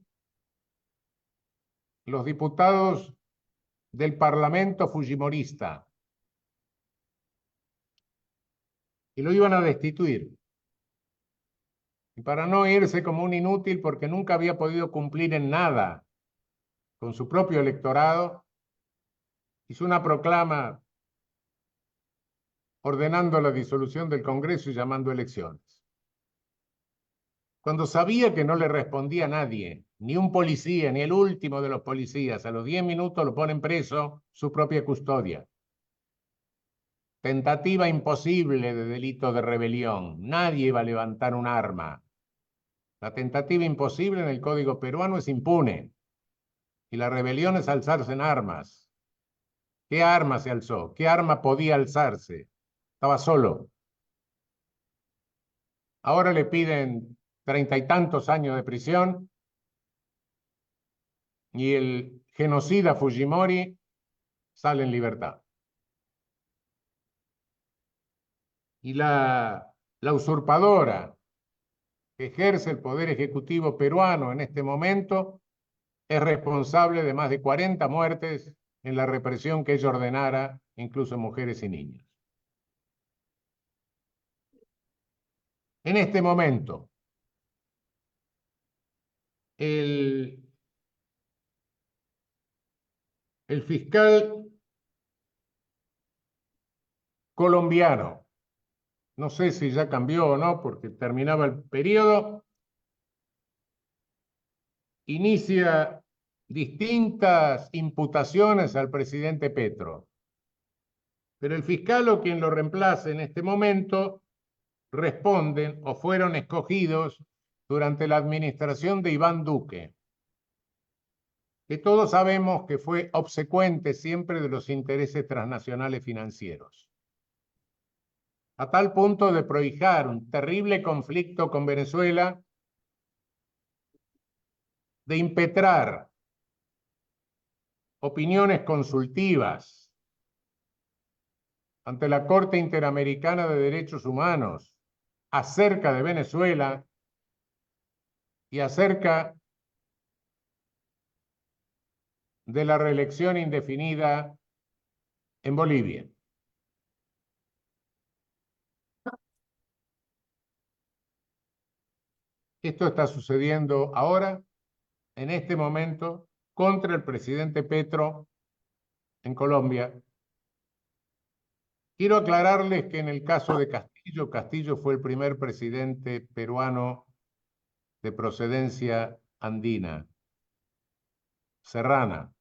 Los diputados del Parlamento fujimorista y lo iban a destituir. Y para no irse como un inútil porque nunca había podido cumplir en nada con su propio electorado, hizo una proclama ordenando la disolución del Congreso y llamando elecciones. Cuando sabía que no le respondía nadie, ni un policía, ni el último de los policías, a los 10 minutos lo ponen preso, su propia custodia. Tentativa imposible de delito de rebelión. Nadie iba a levantar un arma. La tentativa imposible en el Código peruano es impune. Y la rebelión es alzarse en armas. ¿Qué arma se alzó? ¿Qué arma podía alzarse? Estaba solo. Ahora le piden 30 y tantos años de prisión y el genocida Fujimori sale en libertad. Y la usurpadora que ejerce el poder ejecutivo peruano en este momento es responsable de más de 40 muertes en la represión que ella ordenara, incluso mujeres y niños. En este momento, el fiscal colombiano, no sé si ya cambió o no porque terminaba el periodo, inicia distintas imputaciones al presidente Petro. Pero el fiscal o quien lo reemplace en este momento responden o fueron escogidos durante la administración de Iván Duque, que todos sabemos que fue obsecuente siempre de los intereses transnacionales financieros, a tal punto de prohijar un terrible conflicto con Venezuela, de impetrar opiniones consultivas ante la Corte Interamericana de Derechos Humanos acerca de Venezuela y acerca de la reelección indefinida en Bolivia. Esto está sucediendo ahora, en este momento, contra el presidente Petro en Colombia. Quiero aclararles que en el caso de Castillo, Castillo fue el primer presidente peruano de procedencia andina, serrana.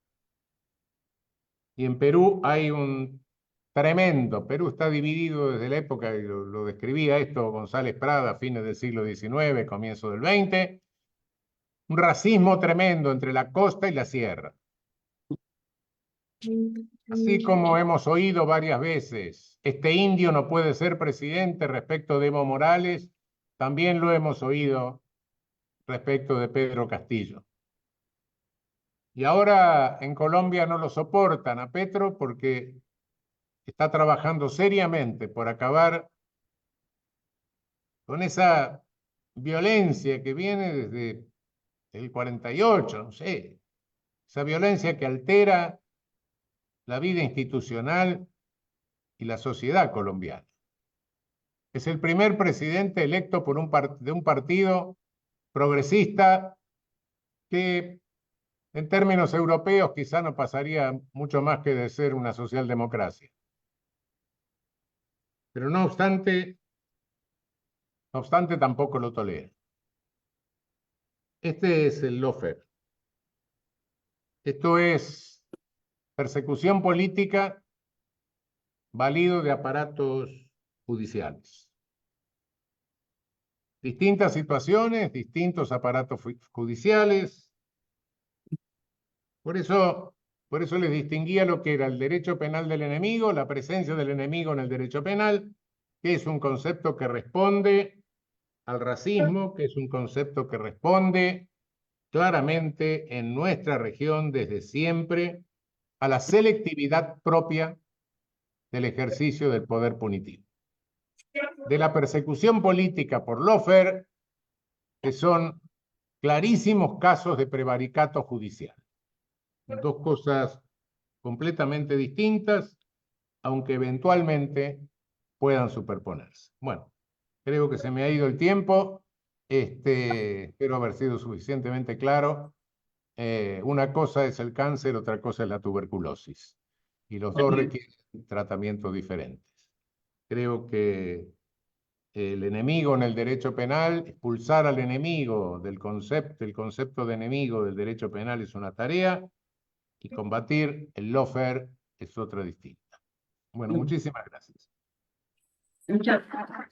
Y en Perú hay un tremendo, Perú está dividido desde la época, y lo describía esto González Prada, a fines del siglo XIX, comienzo del XX, un racismo tremendo entre la costa y la sierra. Así como hemos oído varias veces, este indio no puede ser presidente respecto de Evo Morales, también lo hemos oído respecto de Pedro Castillo. Y ahora en Colombia no lo soportan a Petro porque está trabajando seriamente por acabar con esa violencia que viene desde el 48, no sé, esa violencia que altera la vida institucional y la sociedad colombiana. Es el primer presidente electo por de un partido progresista que En términos europeos, quizá no pasaría mucho más que de ser una socialdemocracia. Pero no obstante tampoco lo tolera. Este es el lawfare. Esto es persecución política válido de aparatos judiciales. Distintas situaciones, distintos aparatos judiciales. Por eso les distinguía lo que era el derecho penal del enemigo, la presencia del enemigo en el derecho penal, que es un concepto que responde al racismo, que es un concepto que responde claramente en nuestra región desde siempre a la selectividad propia del ejercicio del poder punitivo. De la persecución política por lawfare, que son clarísimos casos de prevaricato judicial. Dos cosas completamente distintas, aunque eventualmente puedan superponerse. Bueno, creo que se me ha ido el tiempo. Espero haber sido suficientemente claro. Una cosa es el cáncer, otra cosa es la tuberculosis. Y los dos requieren tratamientos diferentes. Creo que el enemigo en el derecho penal, expulsar al enemigo el concepto de enemigo del derecho penal es una tarea, y combatir el lawfare es otra distinta. Bueno, muchísimas gracias. Muchas gracias.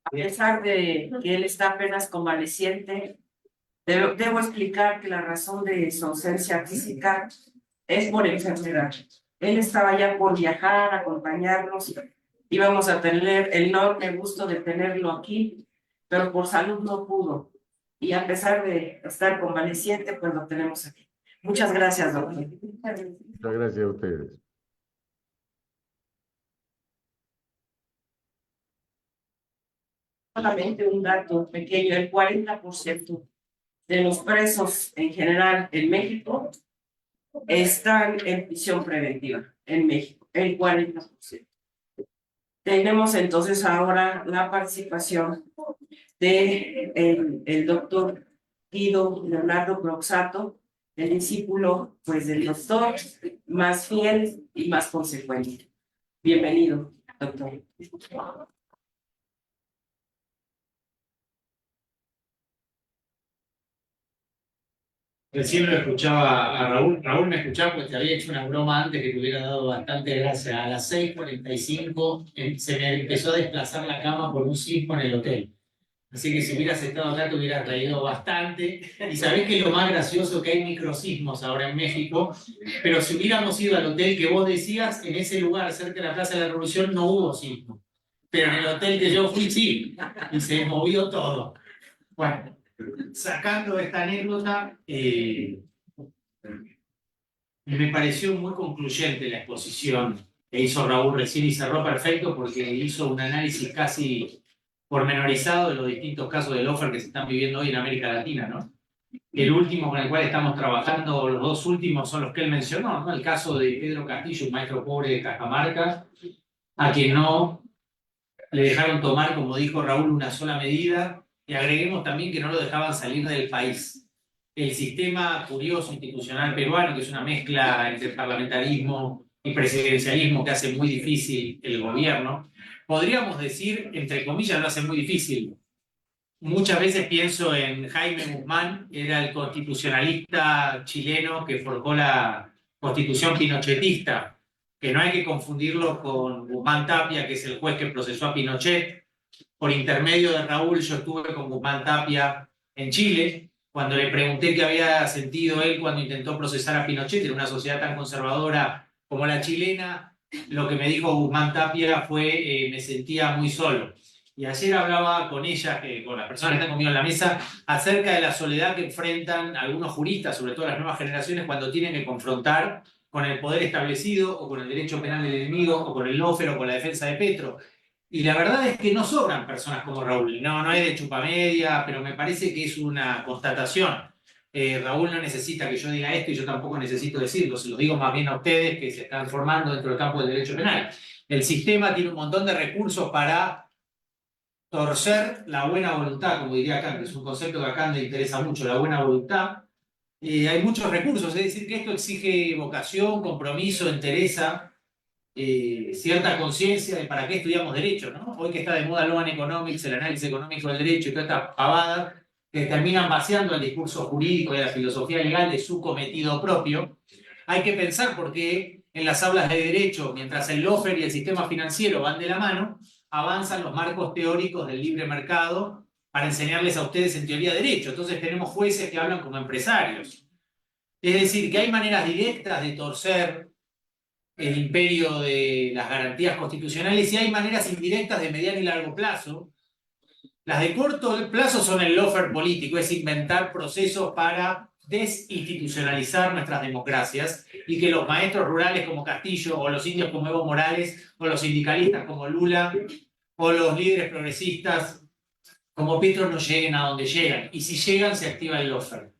A pesar de que él está apenas convaleciente, debo explicar que la razón de su ausencia física es por enfermedad. Él estaba ya por viajar, acompañarnos. Íbamos a tener el enorme gusto de tenerlo aquí, pero por salud no pudo. Y a pesar de estar convaleciente, pues lo tenemos aquí. Muchas gracias, doctor. Muchas gracias a ustedes. Solamente un dato pequeño, el 40% de los presos en general en México están en prisión preventiva en México, el 40%. Tenemos entonces ahora la participación de el doctor Guido Leonardo Broxato, el discípulo pues del doctor más fiel y más consecuente. Bienvenido, doctor. Recién lo escuchaba a Raúl. Raúl me escuchaba porque te había hecho una broma antes que te hubiera dado bastante gracia. A las 6:45 se me empezó a desplazar la cama por un sismo en el hotel. Así que si hubieras estado acá te hubieras reído bastante. Y sabés que es lo más gracioso, que hay microsismos ahora en México. Pero si hubiéramos ido al hotel que vos decías, en ese lugar cerca de la Plaza de la Revolución no hubo sismo. Pero en el hotel que yo fui sí. Y se movió todo. Bueno. Sacando esta anécdota, me pareció muy concluyente la exposición que hizo Raúl recién y cerró perfecto porque hizo un análisis casi pormenorizado de los distintos casos de lawfare que se están viviendo hoy en América Latina, ¿no? El último con el cual estamos trabajando, los dos últimos son los que él mencionó, ¿no? El caso de Pedro Castillo, un maestro pobre de Cajamarca, a quien no le dejaron tomar, como dijo Raúl, una sola medida. Y agreguemos también que no lo dejaban salir del país. El sistema curioso institucional peruano, que es una mezcla entre parlamentarismo y presidencialismo que hace muy difícil el gobierno, podríamos decir, entre comillas, lo hace muy difícil. Muchas veces pienso en Jaime Guzmán, que era el constitucionalista chileno que forjó la constitución pinochetista, que no hay que confundirlo con Guzmán Tapia, que es el juez que procesó a Pinochet. Por intermedio de Raúl, yo estuve con Guzmán Tapia en Chile, cuando le pregunté qué había sentido él cuando intentó procesar a Pinochet en una sociedad tan conservadora como la chilena. Lo que me dijo Guzmán Tapia fue, me sentía muy solo. Y ayer hablaba con ella, con las personas que están conmigo en la mesa, acerca de la soledad que enfrentan algunos juristas, sobre todo las nuevas generaciones, cuando tienen que confrontar con el poder establecido, o con el derecho penal del enemigo, o con el lawfare, o con la defensa de Petro. Y la verdad es que no sobran personas como Raúl. No es de chupamedia, pero me parece que es una constatación. Raúl no necesita que yo diga esto y yo tampoco necesito decirlo. Se lo digo más bien a ustedes que se están formando dentro del campo del derecho penal. El sistema tiene un montón de recursos para torcer la buena voluntad, como diría Kant, que es un concepto que a Kant le interesa mucho, la buena voluntad. Hay muchos recursos, es decir, que esto exige vocación, compromiso, entereza, cierta conciencia de para qué estudiamos derecho, ¿no? Hoy que está de moda el Open Economics, el análisis económico del derecho y toda esta pavada, que terminan vaciando el discurso jurídico y la filosofía legal de su cometido propio, hay que pensar por qué en las aulas de derecho, mientras el lawfare y el sistema financiero van de la mano, avanzan los marcos teóricos del libre mercado para enseñarles a ustedes en teoría de derecho. Entonces tenemos jueces que hablan como empresarios. Es decir, que hay maneras directas de torcer el imperio de las garantías constitucionales y hay maneras indirectas de mediano y largo plazo. Las de corto plazo son el lawfare político, es inventar procesos para desinstitucionalizar nuestras democracias y que los maestros rurales como Castillo o los indios como Evo Morales o los sindicalistas como Lula o los líderes progresistas como Petro no lleguen a donde llegan. Y si llegan, se activa el lawfare.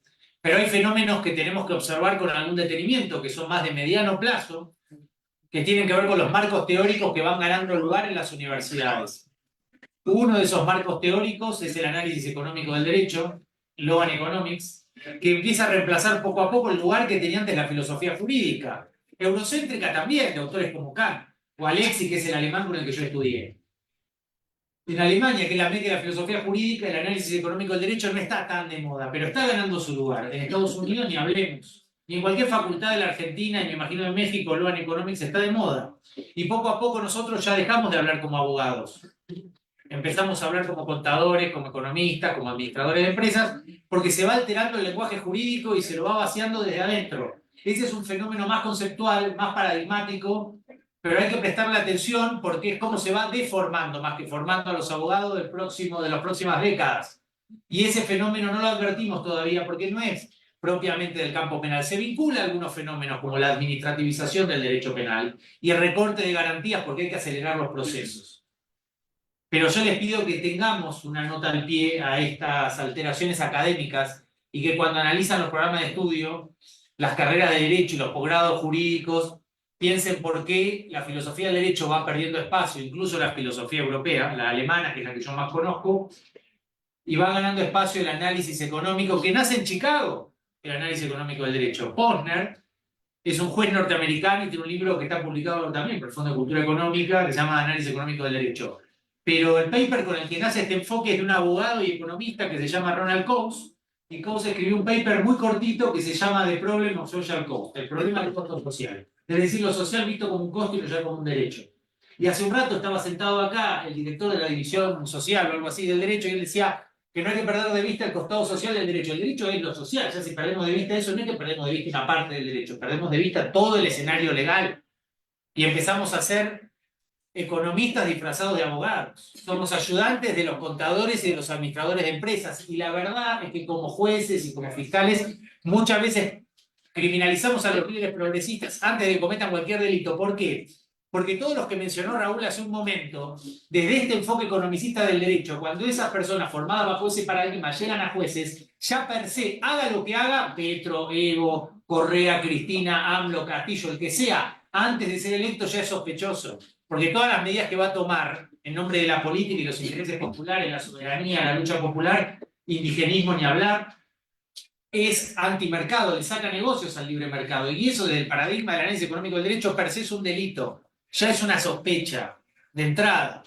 Pero hay fenómenos que tenemos que observar con algún detenimiento, que son más de mediano plazo, que tienen que ver con los marcos teóricos que van ganando lugar en las universidades. Uno de esos marcos teóricos es el análisis económico del derecho, Open Economics, que empieza a reemplazar poco a poco el lugar que tenía antes la filosofía jurídica, eurocéntrica también, de autores como Kant, o Alexis, que es el alemán con el que yo estudié. En Alemania, que es la meca de la filosofía jurídica, el análisis económico del derecho no está tan de moda, pero está ganando su lugar. En Estados Unidos ni hablemos. Y en cualquier facultad de la Argentina, y me imagino en México, el Open Economics está de moda. Y poco a poco nosotros ya dejamos de hablar como abogados. Empezamos a hablar como contadores, como economistas, como administradores de empresas, porque se va alterando el lenguaje jurídico y se lo va vaciando desde adentro. Ese es un fenómeno más conceptual, más paradigmático, pero hay que prestarle atención porque es como se va deformando, más que formando a los abogados de las próximas décadas. Y ese fenómeno no lo advertimos todavía porque no es propiamente del campo penal. Se vincula a algunos fenómenos como la administrativización del derecho penal y el recorte de garantías porque hay que acelerar los procesos. Pero yo les pido que tengamos una nota al pie a estas alteraciones académicas y que cuando analizan los programas de estudio, las carreras de derecho y los posgrados jurídicos, piensen por qué la filosofía del derecho va perdiendo espacio, incluso la filosofía europea, la alemana, que es la que yo más conozco, y va ganando espacio el análisis económico que nace en Chicago, el análisis económico del derecho. Posner es un juez norteamericano y tiene un libro que está publicado también por el Fondo de Cultura Económica que se llama Análisis Económico del Derecho. Pero el paper con el que nace este enfoque es de un abogado y economista que se llama Ronald Coase, y Coase escribió un paper muy cortito que se llama The Problem of Social Cost, el problema del costo social. Es decir, lo social visto como un costo y lo ya como un derecho. Y hace un rato estaba sentado acá el director de la división social o algo así del derecho y él decía que no hay que perder de vista el costado social del derecho. El derecho es lo social, ya si perdemos de vista eso no es que perdemos de vista una parte del derecho, perdemos de vista todo el escenario legal y empezamos a ser economistas disfrazados de abogados. Somos ayudantes de los contadores y de los administradores de empresas. Y la verdad es que como jueces y como fiscales muchas veces criminalizamos a los líderes progresistas antes de que cometan cualquier delito. ¿Por qué? Porque todos los que mencionó Raúl hace un momento, desde este enfoque economicista del derecho, cuando esas personas formadas bajo ese paradigma llegan a jueces, ya per se, haga lo que haga, Petro, Evo, Correa, Cristina, AMLO, Castillo, el que sea, antes de ser electo ya es sospechoso. Porque todas las medidas que va a tomar en nombre de la política y los intereses populares, la soberanía, la lucha popular, indigenismo ni hablar, es antimercado, le saca negocios al libre mercado. Y eso desde el paradigma del análisis económico del derecho per se es un delito. Ya es una sospecha de entrada.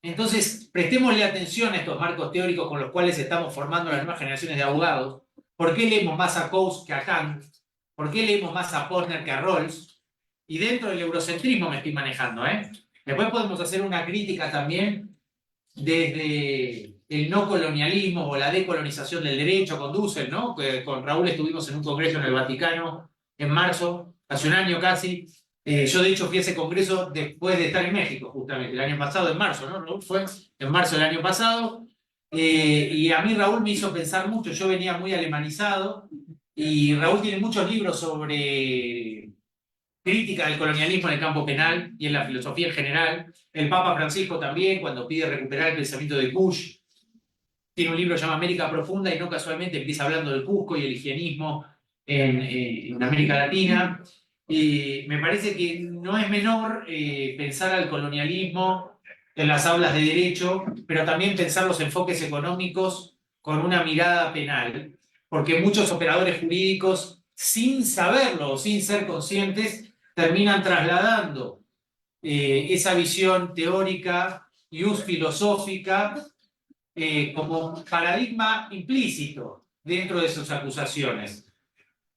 Entonces, prestémosle atención a estos marcos teóricos con los cuales estamos formando las nuevas generaciones de abogados. ¿Por qué leemos más a Coase que a Kant? ¿Por qué leemos más a Posner que a Rawls? Y dentro del eurocentrismo me estoy manejando, ¿eh? Después podemos hacer una crítica también desde el no colonialismo o la decolonización del derecho con Dussel, ¿no? Que con Raúl estuvimos en un congreso en el Vaticano en marzo, hace un año casi. Yo de hecho fui a ese congreso después de estar en México, justamente, el año pasado, en marzo, ¿no? Raúl fue en marzo del año pasado. Y a mí Raúl me hizo pensar mucho, yo venía muy alemanizado, y Raúl tiene muchos libros sobre crítica del colonialismo en el campo penal y en la filosofía en general. El Papa Francisco también, cuando pide recuperar el pensamiento de Kusch, tiene un libro que se llama América Profunda y no casualmente empieza hablando del Cusco y el higienismo en América Latina. Me parece que no es menor pensar al colonialismo en las aulas de derecho, pero también pensar los enfoques económicos con una mirada penal, porque muchos operadores jurídicos, sin saberlo o sin ser conscientes, terminan trasladando esa visión teórica y filosófica como paradigma implícito dentro de sus acusaciones.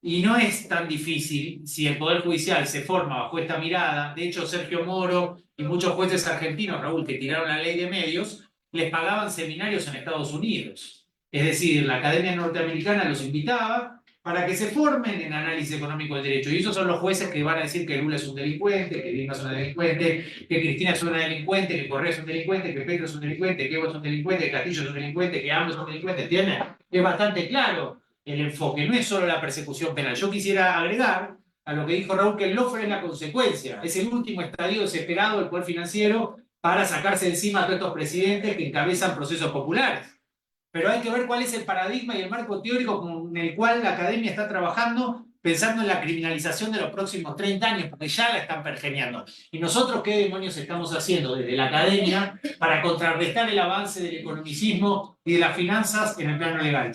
Y no es tan difícil si el Poder Judicial se forma bajo esta mirada. De hecho, Sergio Moro y muchos jueces argentinos, Raúl, que tiraron la ley de medios, les pagaban seminarios en Estados Unidos. Es decir, la Academia Norteamericana los invitaba para que se formen en análisis económico del derecho. Y esos son los jueces que van a decir que Lula es un delincuente, que Dilma es una delincuente, que Cristina es una delincuente, que Correa es un delincuente, que Petro es un delincuente, que Evo es un delincuente, que Castillo es un delincuente, que AMLO es un delincuente. ¿Entienden? Es bastante claro el enfoque, no es solo la persecución penal. Yo quisiera agregar a lo que dijo Raúl que el lawfare es la consecuencia, es el último estadio desesperado del poder financiero para sacarse de encima a todos estos presidentes que encabezan procesos populares. Pero hay que ver cuál es el paradigma y el marco teórico con el cual la academia está trabajando, pensando en la criminalización de los próximos 30 años, porque ya la están pergeñando. ¿Y nosotros qué demonios estamos haciendo desde la academia para contrarrestar el avance del economicismo y de las finanzas en el plano legal?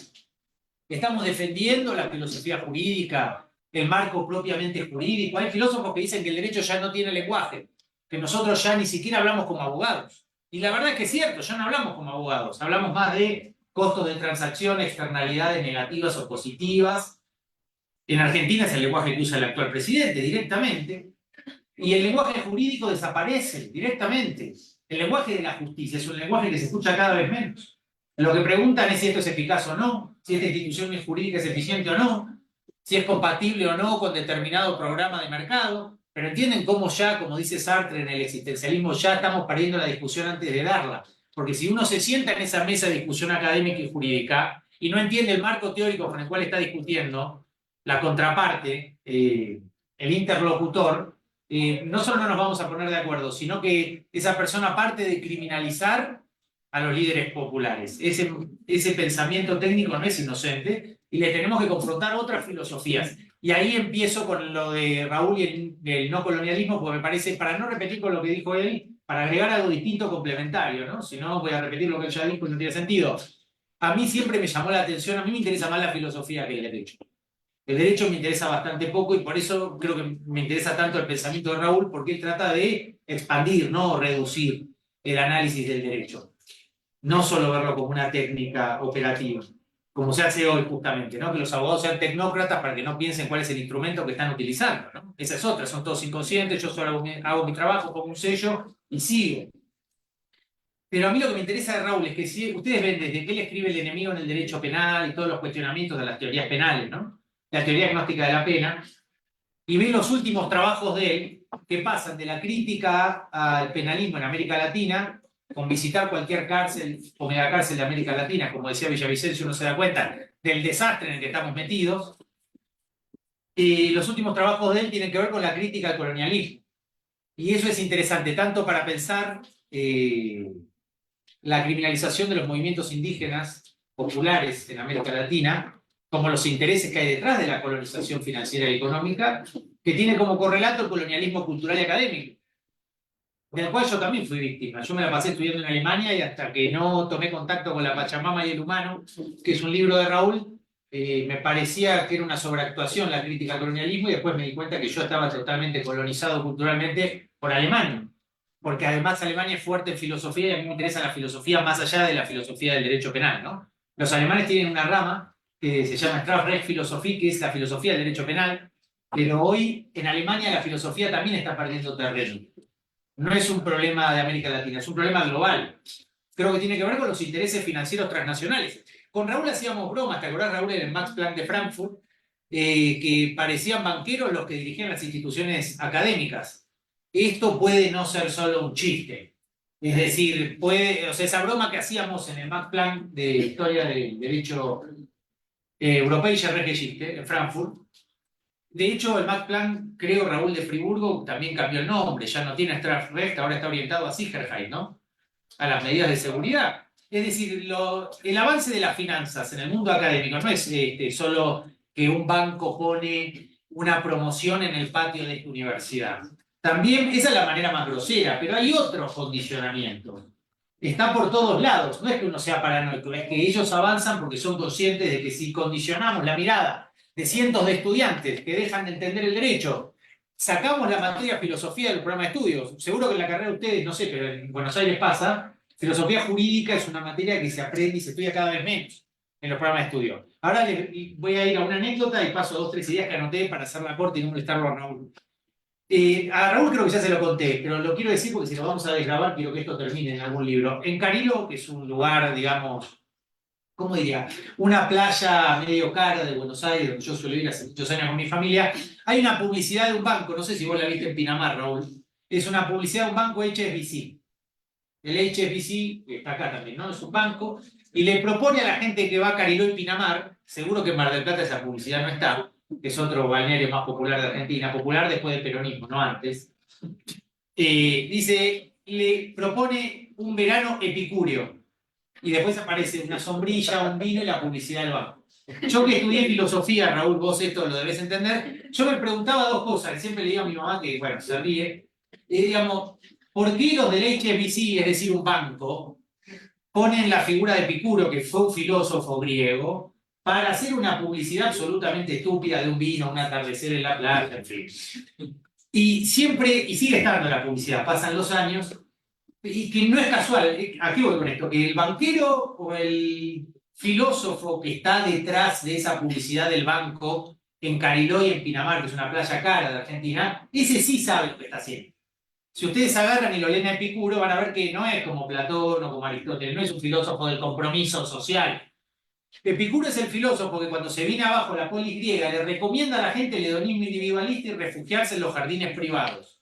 Estamos defendiendo la filosofía jurídica, el marco propiamente jurídico. Hay filósofos que dicen que el derecho ya no tiene lenguaje, que nosotros ya ni siquiera hablamos como abogados. Y la verdad es que es cierto, ya no hablamos como abogados, hablamos más de costos de transacción, externalidades negativas o positivas. En Argentina es el lenguaje que usa el actual presidente directamente, y el lenguaje jurídico desaparece directamente. El lenguaje de la justicia es un lenguaje que se escucha cada vez menos. Lo que preguntan es si esto es eficaz o no, si esta institución jurídica es eficiente o no, si es compatible o no con determinado programa de mercado, pero entienden cómo ya, como dice Sartre en el existencialismo, ya estamos perdiendo la discusión antes de darla. Porque si uno se sienta en esa mesa de discusión académica y jurídica y no entiende el marco teórico con el cual está discutiendo, la contraparte, el interlocutor, no solo no nos vamos a poner de acuerdo, sino que esa persona parte de criminalizar a los líderes populares. Ese pensamiento técnico no es inocente y le tenemos que confrontar otras filosofías. Y ahí empiezo con lo de Raúl y el no colonialismo, porque me parece, para no repetir con lo que dijo él, para agregar algo distinto complementario, ¿no? Si no, voy a repetir lo que él ya dijo y no tiene sentido. A mí siempre me llamó la atención, a mí me interesa más la filosofía que el derecho. El derecho me interesa bastante poco y por eso creo que me interesa tanto el pensamiento de Raúl, porque él trata de expandir, no reducir el análisis del derecho. No solo verlo como una técnica operativa, como se hace hoy justamente, ¿no? Que los abogados sean tecnócratas para que no piensen cuál es el instrumento que están utilizando, ¿no? Esa es otra, son todos inconscientes, yo solo hago mi trabajo, pongo un sello y sigo. Pero a mí lo que me interesa de Raúl es que si ustedes ven desde que él escribe El enemigo en el derecho penal y todos los cuestionamientos de las teorías penales, ¿no? La teoría agnóstica de la pena, y ven los últimos trabajos de él que pasan de la crítica al penalismo en América Latina, con visitar cualquier cárcel o megacárcel de América Latina, como decía Villavicencio, uno se da cuenta del desastre en el que estamos metidos. Y los últimos trabajos de él tienen que ver con la crítica al colonialismo. Y eso es interesante, tanto para pensar la criminalización de los movimientos indígenas populares en América Latina, como los intereses que hay detrás de la colonización financiera y económica, que tiene como correlato el colonialismo cultural y académico, del cual yo también fui víctima. Yo me la pasé estudiando en Alemania y hasta que no tomé contacto con La Pachamama y el Humano, que es un libro de Raúl, me parecía que era una sobreactuación la crítica al colonialismo y después me di cuenta que yo estaba totalmente colonizado culturalmente por Alemania. Porque además Alemania es fuerte en filosofía y a mí me interesa la filosofía más allá de la filosofía del derecho penal, ¿no? Los alemanes tienen una rama que se llama Strafrechtphilosophie, que es la filosofía del derecho penal, pero hoy en Alemania la filosofía también está perdiendo terreno. No es un problema de América Latina, es un problema global. Creo que tiene que ver con los intereses financieros transnacionales. Con Raúl hacíamos bromas, ¿te acordás, Raúl, en el Max Planck de Frankfurt? Que parecían banqueros los que dirigían las instituciones académicas. Esto puede no ser solo un chiste. Es decir, esa broma que hacíamos en el Max Planck de Historia del Derecho Europäische Rechtsgeschichte en Frankfurt. De hecho, el Max Planck, creo, Raúl de Friburgo, también cambió el nombre, ya no tiene Strafrecht, ahora está orientado a Sicherheit, ¿no? A las medidas de seguridad. Es decir, el avance de las finanzas en el mundo académico no es solo que un banco pone una promoción en el patio de esta universidad. También, esa es la manera más grosera, pero hay otros condicionamientos. Está por todos lados, no es que uno sea paranoico, es que ellos avanzan porque son conscientes de que si condicionamos la mirada de cientos de estudiantes que dejan de entender el derecho, sacamos la materia filosofía del programa de estudios, seguro que en la carrera de ustedes, no sé, pero en Buenos Aires pasa, filosofía jurídica es una materia que se aprende y se estudia cada vez menos en los programas de estudio. Ahora voy a ir a una anécdota y paso 2 o 3 ideas que anoté para hacer la corte y no molestarlo a Raúl. A Raúl creo que ya se lo conté, pero lo quiero decir porque si lo vamos a desgrabar quiero que esto termine en algún libro. En Carilo, que es un lugar, digamos, ¿cómo diría? Una playa medio cara de Buenos Aires, donde yo suelo ir hace muchos años con mi familia, hay una publicidad de un banco, no sé si vos la viste en Pinamar, Raúl, es una publicidad de un banco HSBC. El HSBC, que está acá también, ¿no? Es un banco, y le propone a la gente que va a Cariló y Pinamar, seguro que en Mar del Plata esa publicidad no está, que es otro balneario más popular de Argentina, popular después del peronismo, no antes. Dice, le propone un verano epicúreo, y después aparece una sombrilla, un vino y la publicidad del banco. Yo que estudié filosofía, Raúl, vos esto lo debes entender, yo me preguntaba 2 cosas, que siempre le digo a mi mamá, que bueno, se ríe, y digamos, ¿por qué los del HSBC, es decir, un banco, ponen la figura de Epicuro, que fue un filósofo griego, para hacer una publicidad absolutamente estúpida de un vino, un atardecer en la playa, en fin? Y siempre, y sigue estando la publicidad, pasan los años, y que no es casual, ¿a qué voy con esto? Que el banquero o el filósofo que está detrás de esa publicidad del banco en Cariló y en Pinamar, que es una playa cara de Argentina, ese sí sabe lo que está haciendo. Si ustedes agarran y lo leen a Epicuro, van a ver que no es como Platón o como Aristóteles, no es un filósofo del compromiso social. Epicuro es el filósofo que cuando se viene abajo la polis griega le recomienda a la gente el hedonismo individualista y refugiarse en los jardines privados.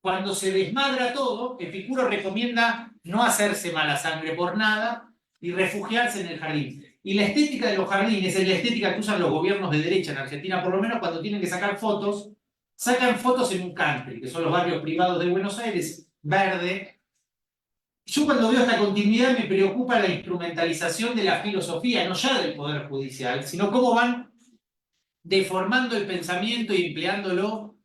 Cuando se desmadra todo, Epicuro recomienda no hacerse mala sangre por nada y refugiarse en el jardín. Y la estética de los jardines es la estética que usan los gobiernos de derecha en Argentina, por lo menos cuando tienen que sacar fotos, sacan fotos en un country, que son los barrios privados de Buenos Aires, verde. Yo cuando veo esta continuidad me preocupa la instrumentalización de la filosofía, no ya del Poder Judicial, sino cómo van deformando el pensamiento y empleándolo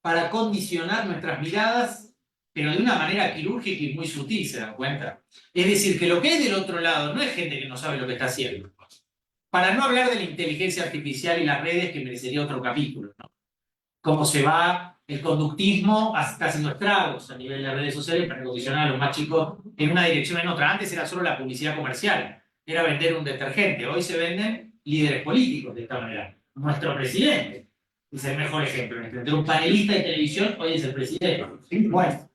para condicionar nuestras miradas, pero de una manera quirúrgica y muy sutil, ¿se dan cuenta? Es decir, que lo que hay del otro lado no es gente que no sabe lo que está haciendo. Para no hablar de la inteligencia artificial y las redes, que merecería otro capítulo, ¿no? Cómo se va el conductismo está haciendo estragos a nivel de redes sociales para condicionar a los más chicos en una dirección o en otra. Antes era solo la publicidad comercial, era vender un detergente. Hoy se venden líderes políticos de esta manera. Nuestro presidente es el mejor ejemplo. Entre un panelista de televisión, hoy es el presidente. Bueno,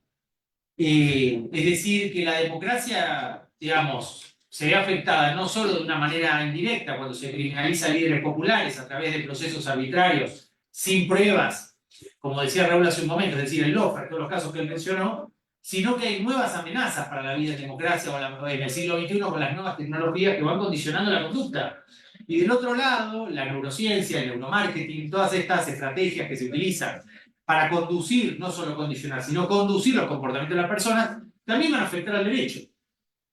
es decir, que la democracia, digamos, se ve afectada no solo de una manera indirecta cuando se criminaliza a líderes populares a través de procesos arbitrarios sin pruebas, como decía Raúl hace un momento, es decir, el Lofer, todos los casos que él mencionó, sino que hay nuevas amenazas para la vida en democracia o en el siglo XXI con las nuevas tecnologías que van condicionando la conducta. Y del otro lado, la neurociencia, el neuromarketing, todas estas estrategias que se utilizan para conducir, no solo condicionar, sino conducir los comportamientos de las personas, también van a afectar al derecho.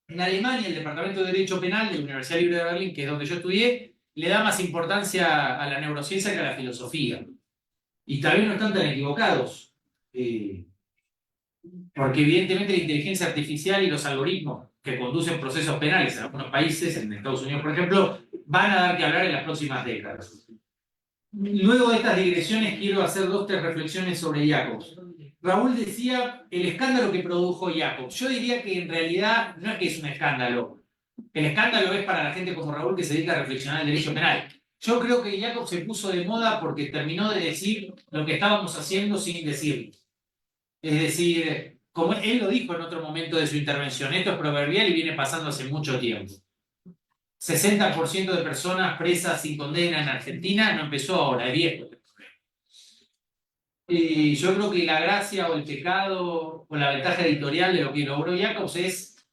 En Alemania, el Departamento de Derecho Penal de la Universidad Libre de Berlín, que es donde yo estudié, le da más importancia a la neurociencia que a la filosofía. Y también no están tan equivocados, porque evidentemente la inteligencia artificial y los algoritmos que conducen procesos penales en algunos países, en Estados Unidos por ejemplo, van a dar que hablar en las próximas décadas. Luego de estas digresiones quiero hacer 2 o 3 reflexiones sobre Jacobs. Raúl decía el escándalo que produjo Jacobs. Yo diría que en realidad no es que es un escándalo. El escándalo es para la gente como Raúl que se dedica a reflexionar el derecho penal. Yo creo que Jacobs se puso de moda porque terminó de decir lo que estábamos haciendo sin decirlo. Es decir, como él lo dijo en otro momento de su intervención, esto es proverbial y viene pasando hace mucho tiempo. 60% de personas presas sin condena en Argentina no empezó ahora, es viejo. Yo creo que la gracia o el pecado o la ventaja editorial de lo que logró Jacobs es,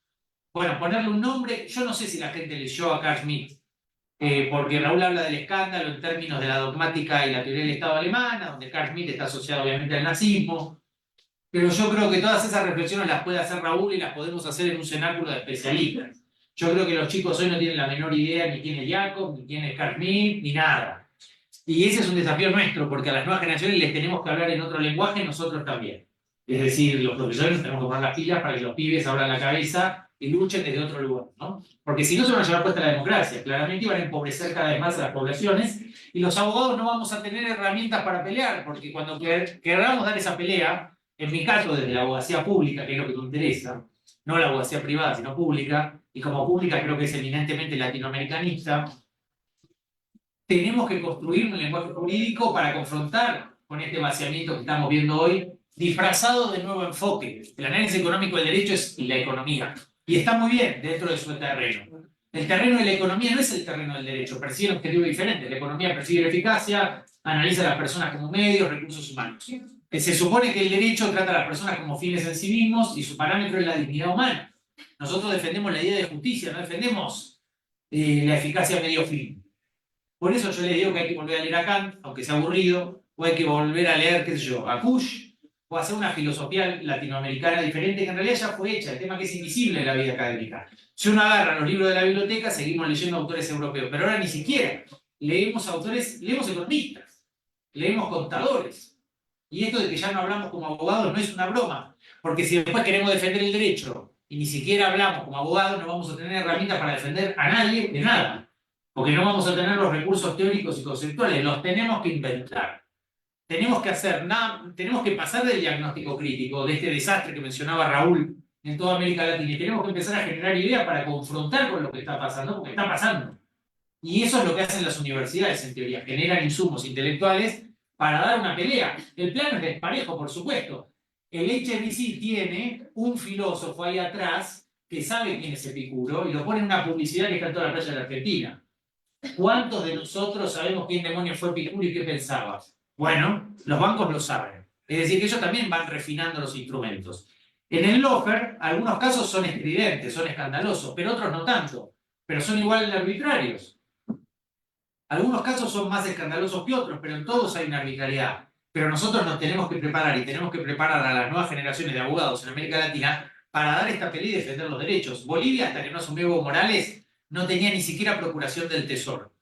bueno, ponerle un nombre. Yo no sé si la gente leyó a Carl Schmitt, porque Raúl habla del escándalo en términos de la dogmática y la teoría del Estado alemana, donde Carl Schmitt está asociado obviamente al nazismo, pero yo creo que todas esas reflexiones las puede hacer Raúl y las podemos hacer en un cenáculo de especialistas. Yo creo que los chicos hoy no tienen la menor idea ni quién es Jacobs, ni quién es Carl Schmitt, ni nada. Y ese es un desafío nuestro, porque a las nuevas generaciones les tenemos que hablar en otro lenguaje, nosotros también. Es decir, los profesores tenemos que poner las pilas para que los pibes abran la cabeza y luchen desde otro lugar, ¿no? Porque si no se van a llevar puesta la democracia, claramente van a empobrecer cada vez más a las poblaciones y los abogados no vamos a tener herramientas para pelear, porque cuando queramos dar esa pelea, en mi caso desde la abogacía pública, que es lo que me interesa, no la abogacía privada, sino pública, y como pública creo que es eminentemente latinoamericanista, tenemos que construir un lenguaje jurídico para confrontar con este vaciamiento que estamos viendo hoy, disfrazado de nuevo enfoque. El análisis económico del derecho es la economía, y está muy bien dentro de su terreno. El terreno de la economía no es el terreno del derecho, persigue un objetivo diferente. La economía persigue la eficacia, analiza a las personas como medios, recursos humanos. Se supone que el derecho trata a las personas como fines en sí mismos y su parámetro es la dignidad humana. Nosotros defendemos la idea de justicia, no defendemos la eficacia medio fin. Por eso yo les digo que hay que volver a leer a Kant, aunque sea aburrido, o hay que volver a leer, qué sé yo, a Kush, o hacer una filosofía latinoamericana diferente que en realidad ya fue hecha, el tema que es invisible en la vida académica. Si uno agarra los libros de la biblioteca, seguimos leyendo autores europeos, pero ahora ni siquiera leemos autores, leemos economistas, leemos contadores. Y esto de que ya no hablamos como abogados no es una broma, porque si después queremos defender el derecho y ni siquiera hablamos como abogados, no vamos a tener herramientas para defender a nadie de nada. Porque no vamos a tener los recursos teóricos y conceptuales, los tenemos que inventar. Tenemos que pasar del diagnóstico crítico, de este desastre que mencionaba Raúl en toda América Latina, y tenemos que empezar a generar ideas para confrontar con lo que está pasando, porque está pasando. Y eso es lo que hacen las universidades, en teoría, generan insumos intelectuales para dar una pelea. El plano es desparejo, por supuesto. El HBC tiene un filósofo ahí atrás que sabe quién es Epicuro y lo pone en una publicidad que está en toda la playa de la Argentina. ¿Cuántos de nosotros sabemos quién demonios fue Epicuro y qué pensaba? Bueno, los bancos lo saben. Es decir, que ellos también van refinando los instrumentos. En el lawfare, algunos casos son estridentes, son escandalosos, pero otros no tanto. Pero son igual de arbitrarios. Algunos casos son más escandalosos que otros, pero en todos hay una arbitrariedad. Pero nosotros nos tenemos que preparar y tenemos que preparar a las nuevas generaciones de abogados en América Latina para dar esta pelea y defender los derechos. Bolivia, hasta que no asumió Evo Morales, no tenía ni siquiera procuración del tesoro.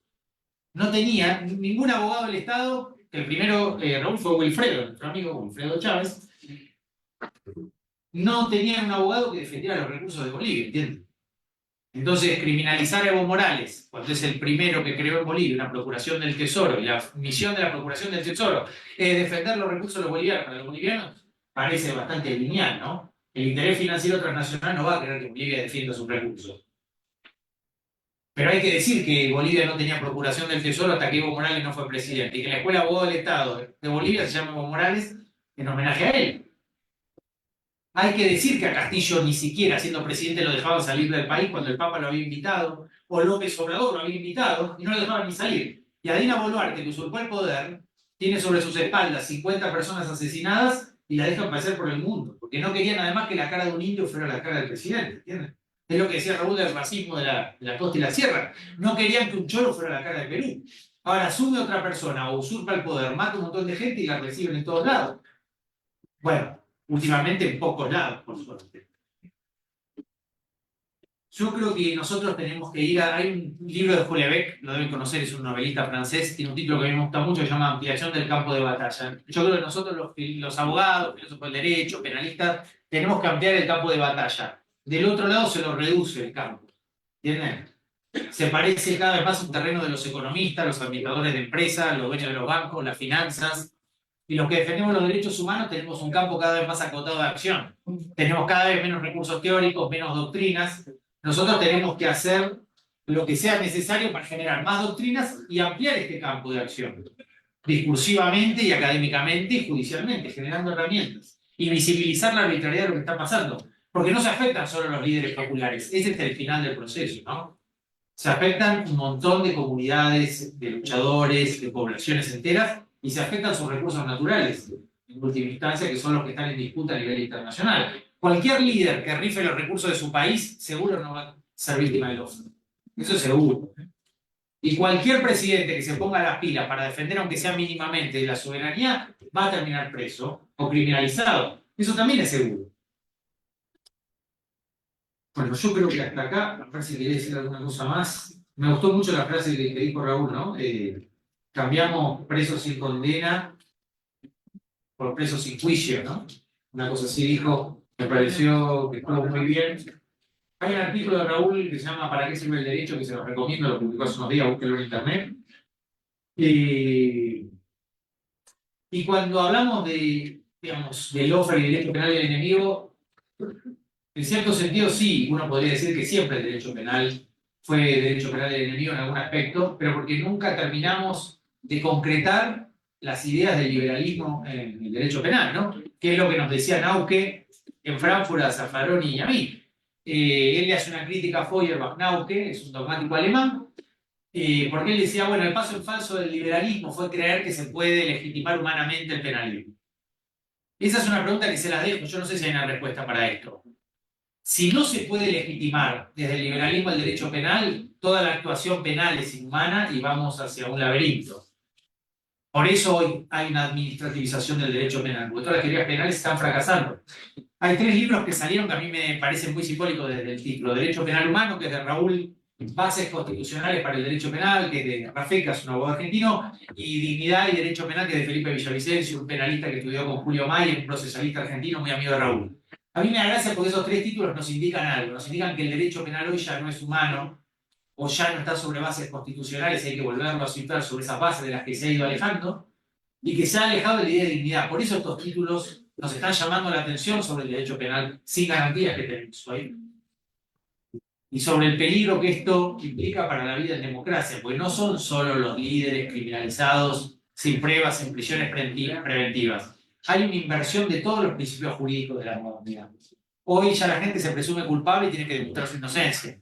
No tenía ningún abogado del Estado. El primero, Raúl, fue Wilfredo, nuestro amigo Wilfredo Chávez. No tenía un abogado que defendiera los recursos de Bolivia, ¿entiendes? Entonces, criminalizar a Evo Morales, cuando es el primero que creó en Bolivia una procuración del tesoro, y la misión de la procuración del tesoro es defender los recursos de los bolivianos para los bolivianos, parece bastante lineal, ¿no? El interés financiero transnacional no va a querer que Bolivia defienda sus recursos. Pero hay que decir que Bolivia no tenía procuración del tesoro hasta que Evo Morales no fue presidente, y que la Escuela de Abogados del Estado de Bolivia se llama Evo Morales en homenaje a él. Hay que decir que a Castillo ni siquiera siendo presidente lo dejaban salir del país cuando el Papa lo había invitado, o López Obrador lo había invitado y no lo dejaban ni salir. Y a Dina Boluarte, que usurpó el poder, tiene sobre sus espaldas 50 personas asesinadas y la dejan pasar por el mundo, porque no querían además que la cara de un indio fuera la cara del presidente, ¿entiendes? Es lo que decía Raúl del racismo de la costa y la sierra. No querían que un cholo fuera la cara de Perú. Ahora asume otra persona o usurpa el poder, mata un montón de gente y la reciben en todos lados. Bueno, últimamente en pocos lados, por suerte. Yo creo que nosotros tenemos que ir a... Hay un libro de Houellebecq, lo deben conocer, es un novelista francés, tiene un título que a mí me gusta mucho, se llama Ampliación del campo de batalla. Yo creo que nosotros los abogados, filósofos del derecho, penalistas, tenemos que ampliar el campo de batalla. Del otro lado se lo reduce el campo, ¿entienden? Se parece cada vez más a un terreno de los economistas, los administradores de empresas, los dueños de los bancos, las finanzas. Y los que defendemos los derechos humanos tenemos un campo cada vez más acotado de acción. Tenemos cada vez menos recursos teóricos, menos doctrinas. Nosotros tenemos que hacer lo que sea necesario para generar más doctrinas y ampliar este campo de acción, discursivamente y académicamente y judicialmente, generando herramientas. Y visibilizar la arbitrariedad de lo que está pasando. Porque no se afectan solo los líderes populares. Ese es el final del proceso, ¿no? Se afectan un montón de comunidades, de luchadores, de poblaciones enteras, y se afectan sus recursos naturales, en última instancia, que son los que están en disputa a nivel internacional. Cualquier líder que rife los recursos de su país, seguro no va a ser víctima del OFA. Eso es seguro. Y cualquier presidente que se ponga las pilas para defender, aunque sea mínimamente, la soberanía, va a terminar preso o criminalizado. Eso también es seguro. Bueno, yo creo que hasta acá, a ver si quería decir alguna cosa más. Me gustó mucho la frase que dijo Raúl, ¿no? cambiamos presos sin condena por presos sin juicio, ¿no? Una cosa así dijo, me pareció que estuvo muy bien. Hay un artículo de Raúl que se llama ¿Para qué sirve el derecho? Que se los recomiendo, lo publicó hace unos días, búsquenlo en internet. Y cuando hablamos de, digamos, del lawfare y del derecho penal del enemigo, en cierto sentido sí, uno podría decir que siempre el derecho penal fue derecho penal del enemigo en algún aspecto, pero porque nunca terminamos de concretar las ideas del liberalismo en el derecho penal, ¿no? Que es lo que nos decía Nauke en Frankfurt a Zaffaroni y a mí. Él le hace una crítica a Feuerbach-Nauke, es un dogmático alemán, porque él decía, bueno, el paso en falso del liberalismo fue creer que se puede legitimar humanamente el penalismo. Esa es una pregunta que se las dejo, yo no sé si hay una respuesta para esto. Si no se puede legitimar desde el liberalismo el derecho penal, toda la actuación penal es inhumana y vamos hacia un laberinto. Por eso hoy hay una administrativización del derecho penal, porque todas las teorías penales están fracasando. Hay 3 libros que salieron que a mí me parecen muy simbólicos desde el título. Derecho Penal Humano, que es de Raúl, Bases Constitucionales para el Derecho Penal, que es de Rafeca, es un abogado argentino, y Dignidad y Derecho Penal, que es de Felipe Villavicencio, un penalista que estudió con Julio Mayer, un procesalista argentino muy amigo de Raúl. A mí me da gracia porque esos 3 títulos nos indican algo, nos indican que el derecho penal hoy ya no es humano, o ya no está sobre bases constitucionales, y hay que volverlo a situar sobre esas bases de las que se ha ido alejando, y que se ha alejado de la idea de dignidad. Por eso estos títulos nos están llamando la atención sobre el derecho penal sin garantías que tenemos hoy. Y sobre el peligro que esto implica para la vida en democracia, porque no son solo los líderes criminalizados sin pruebas en prisiones preventivas. Hay una inversión de todos los principios jurídicos de la modernidad. Hoy ya la gente se presume culpable y tiene que demostrar su inocencia.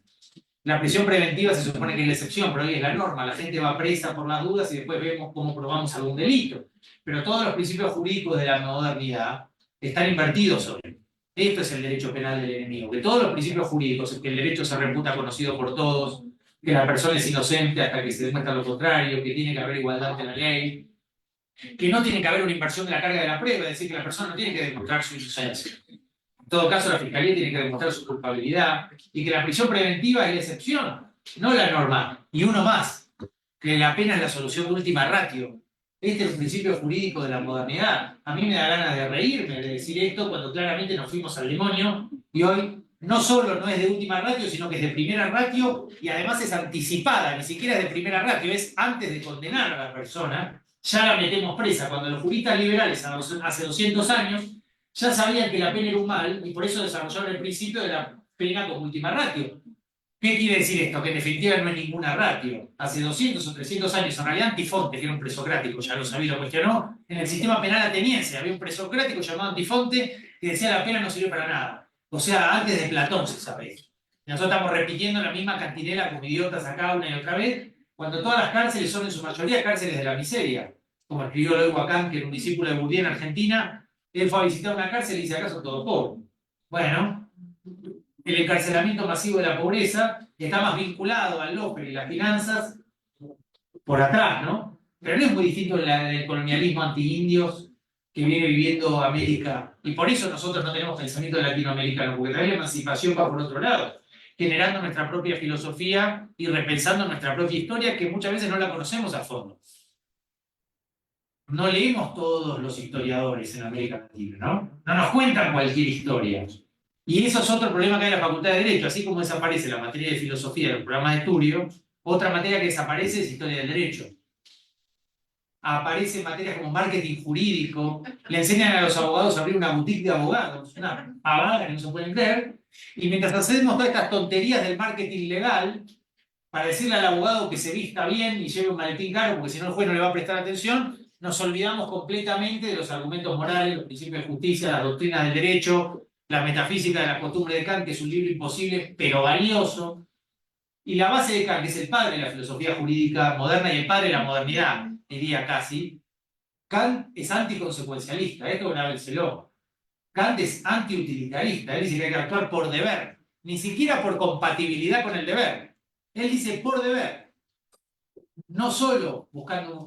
La prisión preventiva se supone que es la excepción, pero hoy es la norma. La gente va presa por las dudas y después vemos cómo probamos algún delito. Pero todos los principios jurídicos de la modernidad están invertidos sobre. Esto es el derecho penal del enemigo. Que todos los principios jurídicos, que el derecho se reputa conocido por todos, que la persona es inocente hasta que se demuestra lo contrario, que tiene que haber igualdad ante la ley, que no tiene que haber una inversión de la carga de la prueba, es decir, que la persona no tiene que demostrar su inocencia. En todo caso, la Fiscalía tiene que demostrar su culpabilidad y que la prisión preventiva es la excepción, no la norma. Y uno más, que la pena es la solución de última ratio. Este es el principio jurídico de la modernidad. A mí me da ganas de reírme de decir esto cuando claramente nos fuimos al demonio y hoy no solo no es de última ratio, sino que es de primera ratio y además es anticipada, ni siquiera es de primera ratio, es antes de condenar a la persona, ya la metemos presa. Cuando los juristas liberales hace 200 años ya sabían que la pena era un mal y por eso desarrollaron el principio de la pena como última ratio. ¿Qué quiere decir esto? Que en definitiva no es ninguna ratio. Hace 200 o 300 años, en realidad Antifonte, que era un presocrático, ya lo sabía, lo cuestionó, en el sistema penal ateniense había un presocrático llamado Antifonte que decía la pena no sirve para nada. O sea, antes de Platón se sabe eso. Nosotros estamos repitiendo la misma cantinela como idiotas acá una y otra vez, cuando todas las cárceles son en su mayoría cárceles de la miseria. Como escribió Eloy Huacán, que era un discípulo de Bourdieu en Argentina, él fue a visitar una cárcel y dice, acá son todos pobres. Bueno, el encarcelamiento masivo de la pobreza está más vinculado al lawfare y las finanzas por atrás, ¿no? Pero no es muy distinto del colonialismo anti-indios que viene viviendo América. Y por eso nosotros no tenemos pensamiento latinoamericano, porque también la emancipación va por otro lado, generando nuestra propia filosofía y repensando nuestra propia historia, que muchas veces no la conocemos a fondo. No leemos todos los historiadores en América Latina, ¿no? No nos cuentan cualquier historia. Y eso es otro problema que hay en la Facultad de Derecho. Así como desaparece la materia de filosofía de los programas de estudio, otra materia que desaparece es historia del derecho. Aparecen materias como marketing jurídico, le enseñan a los abogados a abrir una boutique de abogados, una pavada que no se pueden creer, y mientras hacemos todas estas tonterías del marketing legal, para decirle al abogado que se vista bien y lleve un maletín caro, porque si no el juez no le va a prestar atención, nos olvidamos completamente de los argumentos morales, los principios de justicia, las doctrinas del derecho, la metafísica de la costumbre de Kant, que es un libro imposible, pero valioso. Y la base de Kant, que es el padre de la filosofía jurídica moderna y el padre de la modernidad, diría casi, Kant es anticonsecuencialista, esto una vez se lo. Kant es antiutilitarista, él dice que hay que actuar por deber, ni siquiera por compatibilidad con el deber. Él dice por deber. No solo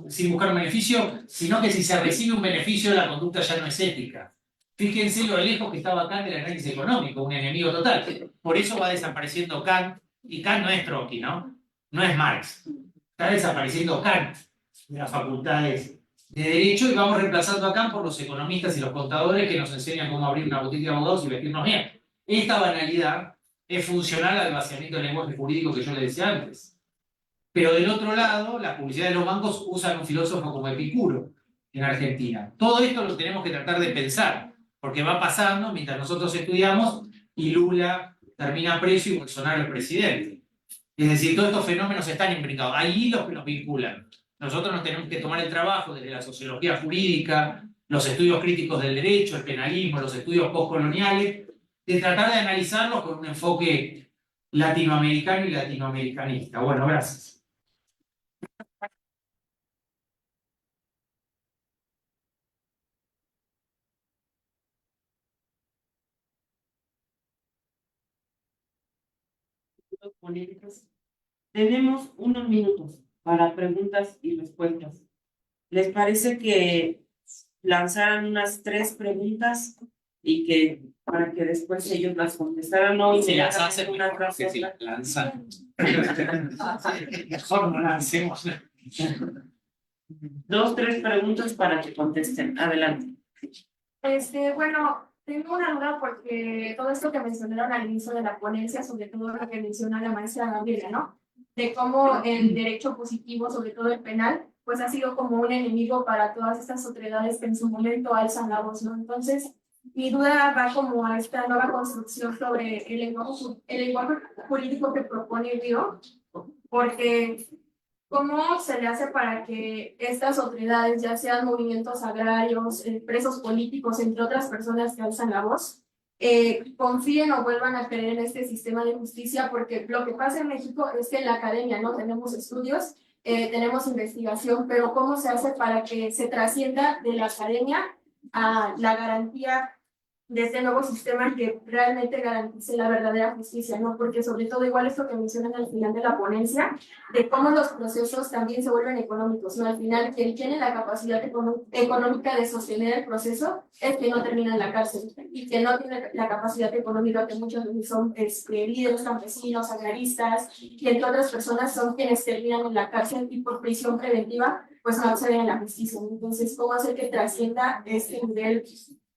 sin buscar un beneficio, sino que si se recibe un beneficio, la conducta ya no es ética. Fíjense lo lejos que estaba Kant del análisis económico, un enemigo total. Por eso va desapareciendo Kant, y Kant no es Trotsky, ¿no? No es Marx. Está desapareciendo Kant. de las facultades de Derecho y vamos reemplazando acá por los economistas y los contadores que nos enseñan cómo abrir una boutique de abogados y vestirnos bien. Esta banalidad es funcional al vaciamiento del lenguaje jurídico que yo le decía antes. Pero del otro lado, la publicidad de los bancos usan un filósofo como Epicuro en Argentina. Todo esto lo tenemos que tratar de pensar, porque va pasando mientras nosotros estudiamos y Lula termina preso y Bolsonaro es presidente. Es decir, todos estos fenómenos están imbricados. Hay hilos que nos vinculan. Nosotros nos tenemos que tomar el trabajo desde la sociología jurídica, los estudios críticos del derecho, el penalismo, los estudios postcoloniales, de tratar de analizarlos con un enfoque latinoamericano y latinoamericanista. Bueno, gracias. Políticos. Tenemos unos minutos para preguntas y respuestas. ¿Les parece que lanzaran unas 3 preguntas y que para que después ellos las contestaran? No, Si las hacen, una mejor tras que si otra. las lanzan. Mejor no lancemos. 2, 3 preguntas para que contesten. Adelante. Bueno, tengo una duda porque todo esto que mencionaron al inicio de la ponencia, sobre todo lo que menciona la maestra Gabriela, ¿no? De cómo el derecho positivo, sobre todo el penal, pues ha sido como un enemigo para todas estas otredades que en su momento alzan la voz, ¿no? Entonces, mi duda va como a esta nueva construcción sobre el lenguaje jurídico que propone Río, porque ¿cómo se le hace para que estas otredades, ya sean movimientos agrarios, presos políticos, entre otras personas que alzan la voz, confíen o vuelvan a creer en este sistema de justicia? Porque lo que pasa en México es que en la academia no tenemos estudios, tenemos investigación, pero ¿cómo se hace para que se trascienda de la academia a la garantía de este nuevo sistema que realmente garantice la verdadera justicia, ¿no? Porque sobre todo igual esto que mencionan al final de la ponencia, de cómo los procesos también se vuelven económicos, ¿no? Al final, quien tiene la capacidad económica de sostener el proceso es quien no termina en la cárcel, y quien no tiene la capacidad económica, que muchos de ellos son líderes campesinos, agraristas, y entre otras personas son quienes terminan en la cárcel y por prisión preventiva, pues no acceden a la justicia. Entonces, ¿cómo hacer que trascienda este nivel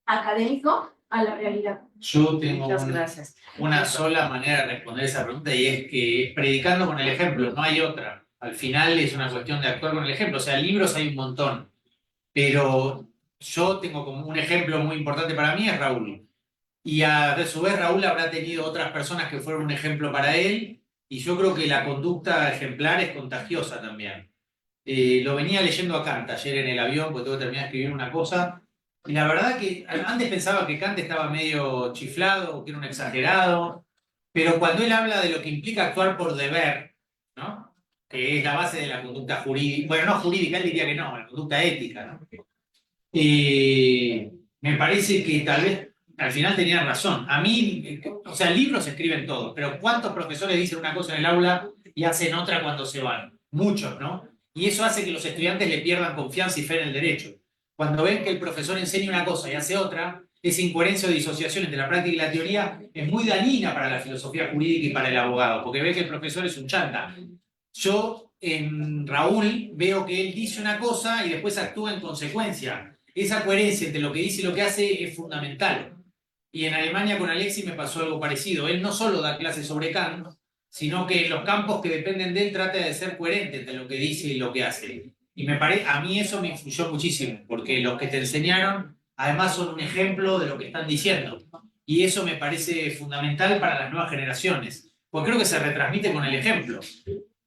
académico a la realidad? Yo tengo Muchas gracias. una sola manera de responder esa pregunta y es que predicando con el ejemplo, no hay otra. Al final es una cuestión de actuar con el ejemplo. O sea, libros hay un montón, pero yo tengo como un ejemplo muy importante para mí es Raúl. Y a su vez Raúl habrá tenido otras personas que fueron un ejemplo para él y yo creo que la conducta ejemplar es contagiosa también. Lo venía leyendo a Kant ayer en el avión porque tengo que terminar de escribir una cosa. Y la verdad que antes pensaba que Kant estaba medio chiflado, que era un exagerado, pero cuando él habla de lo que implica actuar por deber, ¿no? Que es la base de la conducta jurídica, bueno, no jurídica, él diría que no, la conducta ética, ¿no? Me parece que tal vez al final tenía razón. A mí, o sea, libros se escriben todos, pero ¿cuántos profesores dicen una cosa en el aula y hacen otra cuando se van? Muchos, ¿no? Y eso hace que los estudiantes le pierdan confianza y fe en el derecho. Cuando ven que el profesor enseña una cosa y hace otra, esa incoherencia o disociación entre la práctica y la teoría es muy dañina para la filosofía jurídica y para el abogado, porque ve que el profesor es un chanta. Yo en Raúl veo que él dice una cosa y después actúa en consecuencia. Esa coherencia entre lo que dice y lo que hace es fundamental. Y en Alemania con Alexis me pasó algo parecido. Él no solo da clases sobre Kant, sino que en los campos que dependen de él trata de ser coherente entre lo que dice y lo que hace. Y a mí eso me influyó muchísimo, porque los que te enseñaron además son un ejemplo de lo que están diciendo. Y eso me parece fundamental para las nuevas generaciones, porque creo que se retransmite con el ejemplo.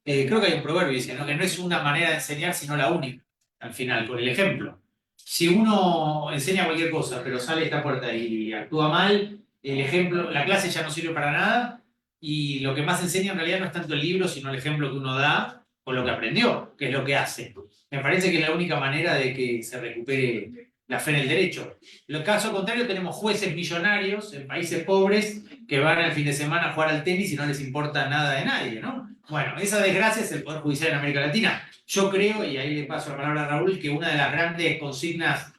Creo que hay un proverbio que dice, ¿no? Que no es una manera de enseñar, sino la única, al final, con el ejemplo. Si uno enseña cualquier cosa, pero sale de esta puerta y actúa mal, el ejemplo, la clase ya no sirve para nada, y lo que más enseña en realidad no es tanto el libro, sino el ejemplo que uno da con lo que aprendió, que es lo que hace. Me parece que es la única manera de que se recupere la fe en el derecho. En el caso contrario, tenemos jueces millonarios en países pobres que van al fin de semana a jugar al tenis y no les importa nada de nadie, ¿no? Bueno, esa desgracia es el Poder Judicial en América Latina. Yo creo, y ahí le paso la palabra a Raúl, que una de las grandes consignas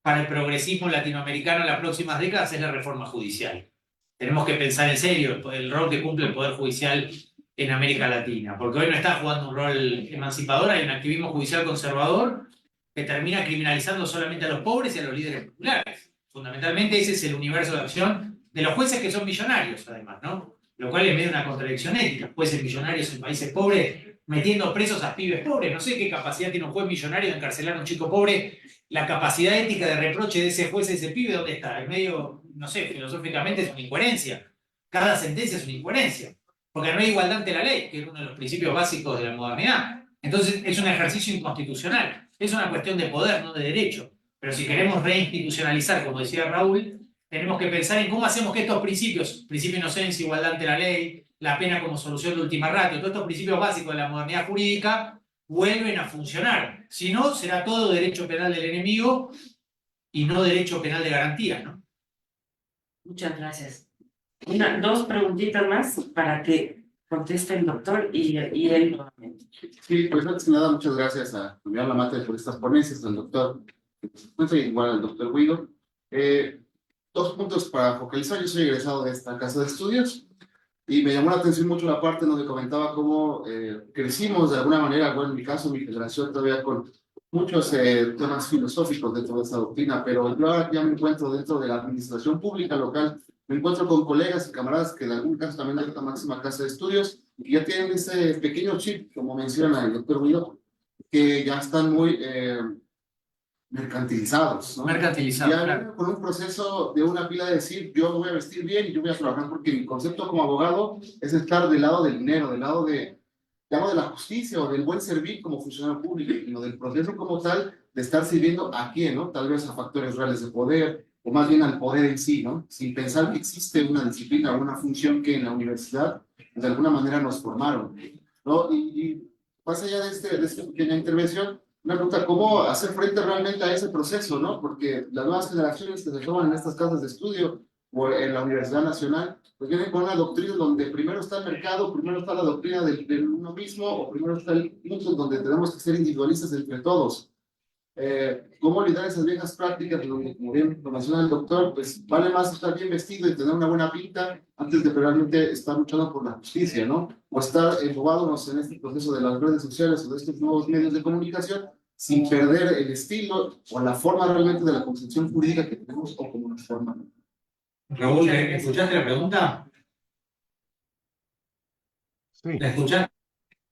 para el progresismo latinoamericano en las próximas décadas es la reforma judicial. Tenemos que pensar en serio el rol que cumple el Poder Judicial en América Latina, porque hoy no está jugando un rol emancipador, hay un activismo judicial conservador que termina criminalizando solamente a los pobres y a los líderes populares. Fundamentalmente ese es el universo de acción de los jueces que son millonarios, además, ¿no? Lo cual es medio una contradicción ética. Jueces millonarios en países pobres metiendo presos a pibes pobres. No sé qué capacidad tiene un juez millonario de encarcelar a un chico pobre. La capacidad ética de reproche de ese juez a ese pibe, ¿dónde está? En medio, no sé, filosóficamente es una incoherencia. Cada sentencia es una incoherencia. Porque no hay igualdad ante la ley, que es uno de los principios básicos de la modernidad. Entonces es un ejercicio inconstitucional. Es una cuestión de poder, no de derecho. Pero si queremos reinstitucionalizar, como decía Raúl, tenemos que pensar en cómo hacemos que estos principios, principio de inocencia, igualdad ante la ley, la pena como solución de última ratio, todos estos principios básicos de la modernidad jurídica, vuelven a funcionar. Si no, será todo derecho penal del enemigo y no derecho penal de garantía, ¿no? Muchas gracias. Dos preguntitas más para que conteste el doctor y él nuevamente. Sí, pues antes que nada, muchas gracias a Julián Lamate por estas ponencias, al doctor, igual al doctor Guido. Dos puntos para focalizar. Yo soy egresado de esta casa de estudios y me llamó la atención mucho la parte donde comentaba cómo crecimos de alguna manera, bueno, en mi caso, mi generación todavía con muchos temas filosóficos dentro de esta doctrina, pero yo ahora ya me encuentro dentro de la administración pública local, me encuentro con colegas y camaradas que en algún caso también de esta máxima casa de estudios y que ya tienen ese pequeño chip, como menciona el doctor Guido, que ya están muy mercantilizados, ¿no? Mercantilizados, Ya claro. con un proceso de una pila de decir, yo me voy a vestir bien y yo voy a trabajar porque mi concepto como abogado es estar del lado del dinero, del lado de la justicia o del buen servir como funcionario público, sino del proceso como tal de estar sirviendo a quién, ¿no? Tal vez a factores reales de poder, o más bien al poder en sí, ¿no? Sin pensar que existe una disciplina o una función que en la universidad de alguna manera nos formaron, ¿no? Y más allá de esta pequeña intervención, una pregunta, ¿cómo hacer frente realmente a ese proceso, ¿no? Porque las nuevas generaciones que se toman en estas casas de estudio o en la Universidad Nacional, pues vienen con una doctrina donde primero está el mercado, primero está la doctrina del uno mismo, o primero está el mundo donde tenemos que ser individualistas entre todos. ¿Cómo olvidar esas viejas prácticas donde, como bien lo menciona el doctor, pues vale más estar bien vestido y tener una buena pinta antes de realmente estar luchando por la justicia, ¿no? O estar embobándonos en este proceso de las redes sociales o de estos nuevos medios de comunicación sin perder el estilo o la forma realmente de la concepción jurídica que tenemos o como nos forman. Raúl, ¿escuchaste la pregunta? Sí. ¿La escuchaste?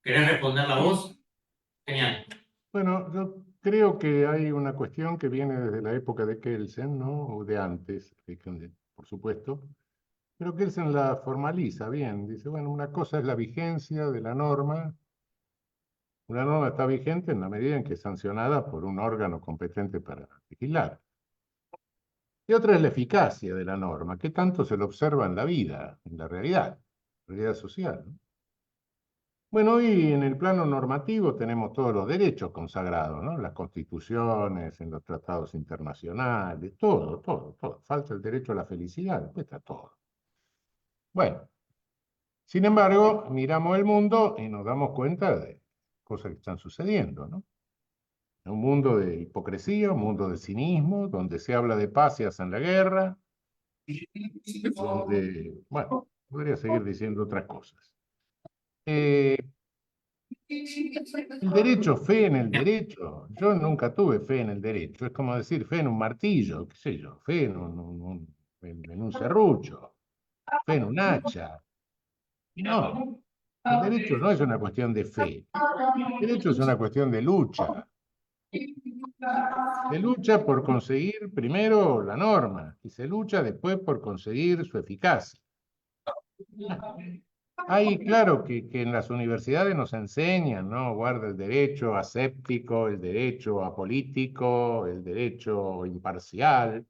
¿Querés responder la voz? Genial. Bueno, yo creo que hay una cuestión que viene desde la época de Kelsen, ¿no? O de antes, por supuesto. Pero Kelsen la formaliza bien. Dice, bueno, una cosa es la vigencia de la norma. Una norma está vigente en la medida en que es sancionada por un órgano competente para vigilar. Y otra es la eficacia de la norma, que tanto se lo observa en la vida, en la realidad social, ¿no? Bueno, hoy en el plano normativo tenemos todos los derechos consagrados, ¿no? Las constituciones, en los tratados internacionales, todo, todo, todo. Falta el derecho a la felicidad, después está todo. Bueno, sin embargo, miramos el mundo y nos damos cuenta de cosas que están sucediendo, ¿no? Un mundo de hipocresía, un mundo de cinismo, donde se habla de paz y hacen la guerra, donde, bueno, podría seguir diciendo otras cosas. El derecho, fe en el derecho. Yo nunca tuve fe en el derecho. Es como decir fe en un martillo, qué sé yo, fe en un serrucho, fe en un hacha. No, el derecho no es una cuestión de fe. El derecho es una cuestión de lucha. Se lucha por conseguir primero la norma y se lucha después por conseguir su eficacia. Hay, claro, que en las universidades nos enseñan, ¿no? Guarda el derecho aséptico, el derecho apolítico, el derecho imparcial.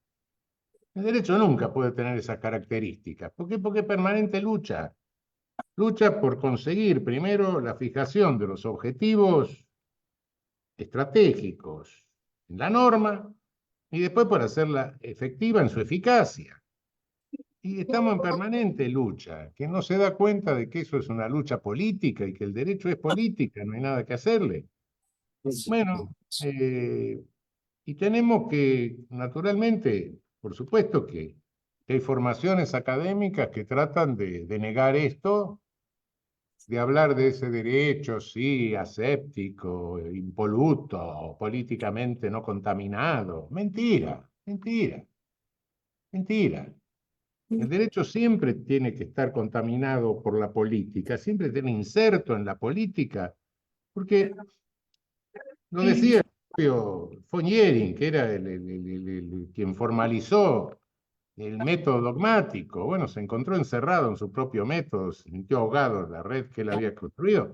El derecho nunca puede tener esas características. ¿Por qué? Porque permanente lucha. Lucha por conseguir primero la fijación de los objetivos estratégicos en la norma y después por hacerla efectiva en su eficacia. Y estamos en permanente lucha, que no se da cuenta de que eso es una lucha política y que el derecho es política, no hay nada que hacerle. Bueno, y tenemos que, naturalmente, por supuesto que hay formaciones académicas que tratan de negar esto, de hablar de ese derecho, sí, aséptico, impoluto, políticamente no contaminado. Mentira, mentira, mentira. El derecho siempre tiene que estar contaminado por la política, siempre tiene inserto en la política, porque lo decía el propio Fogneri, que era quien formalizó el método dogmático. Bueno, se encontró encerrado en su propio método, se sintió ahogado en la red que él había construido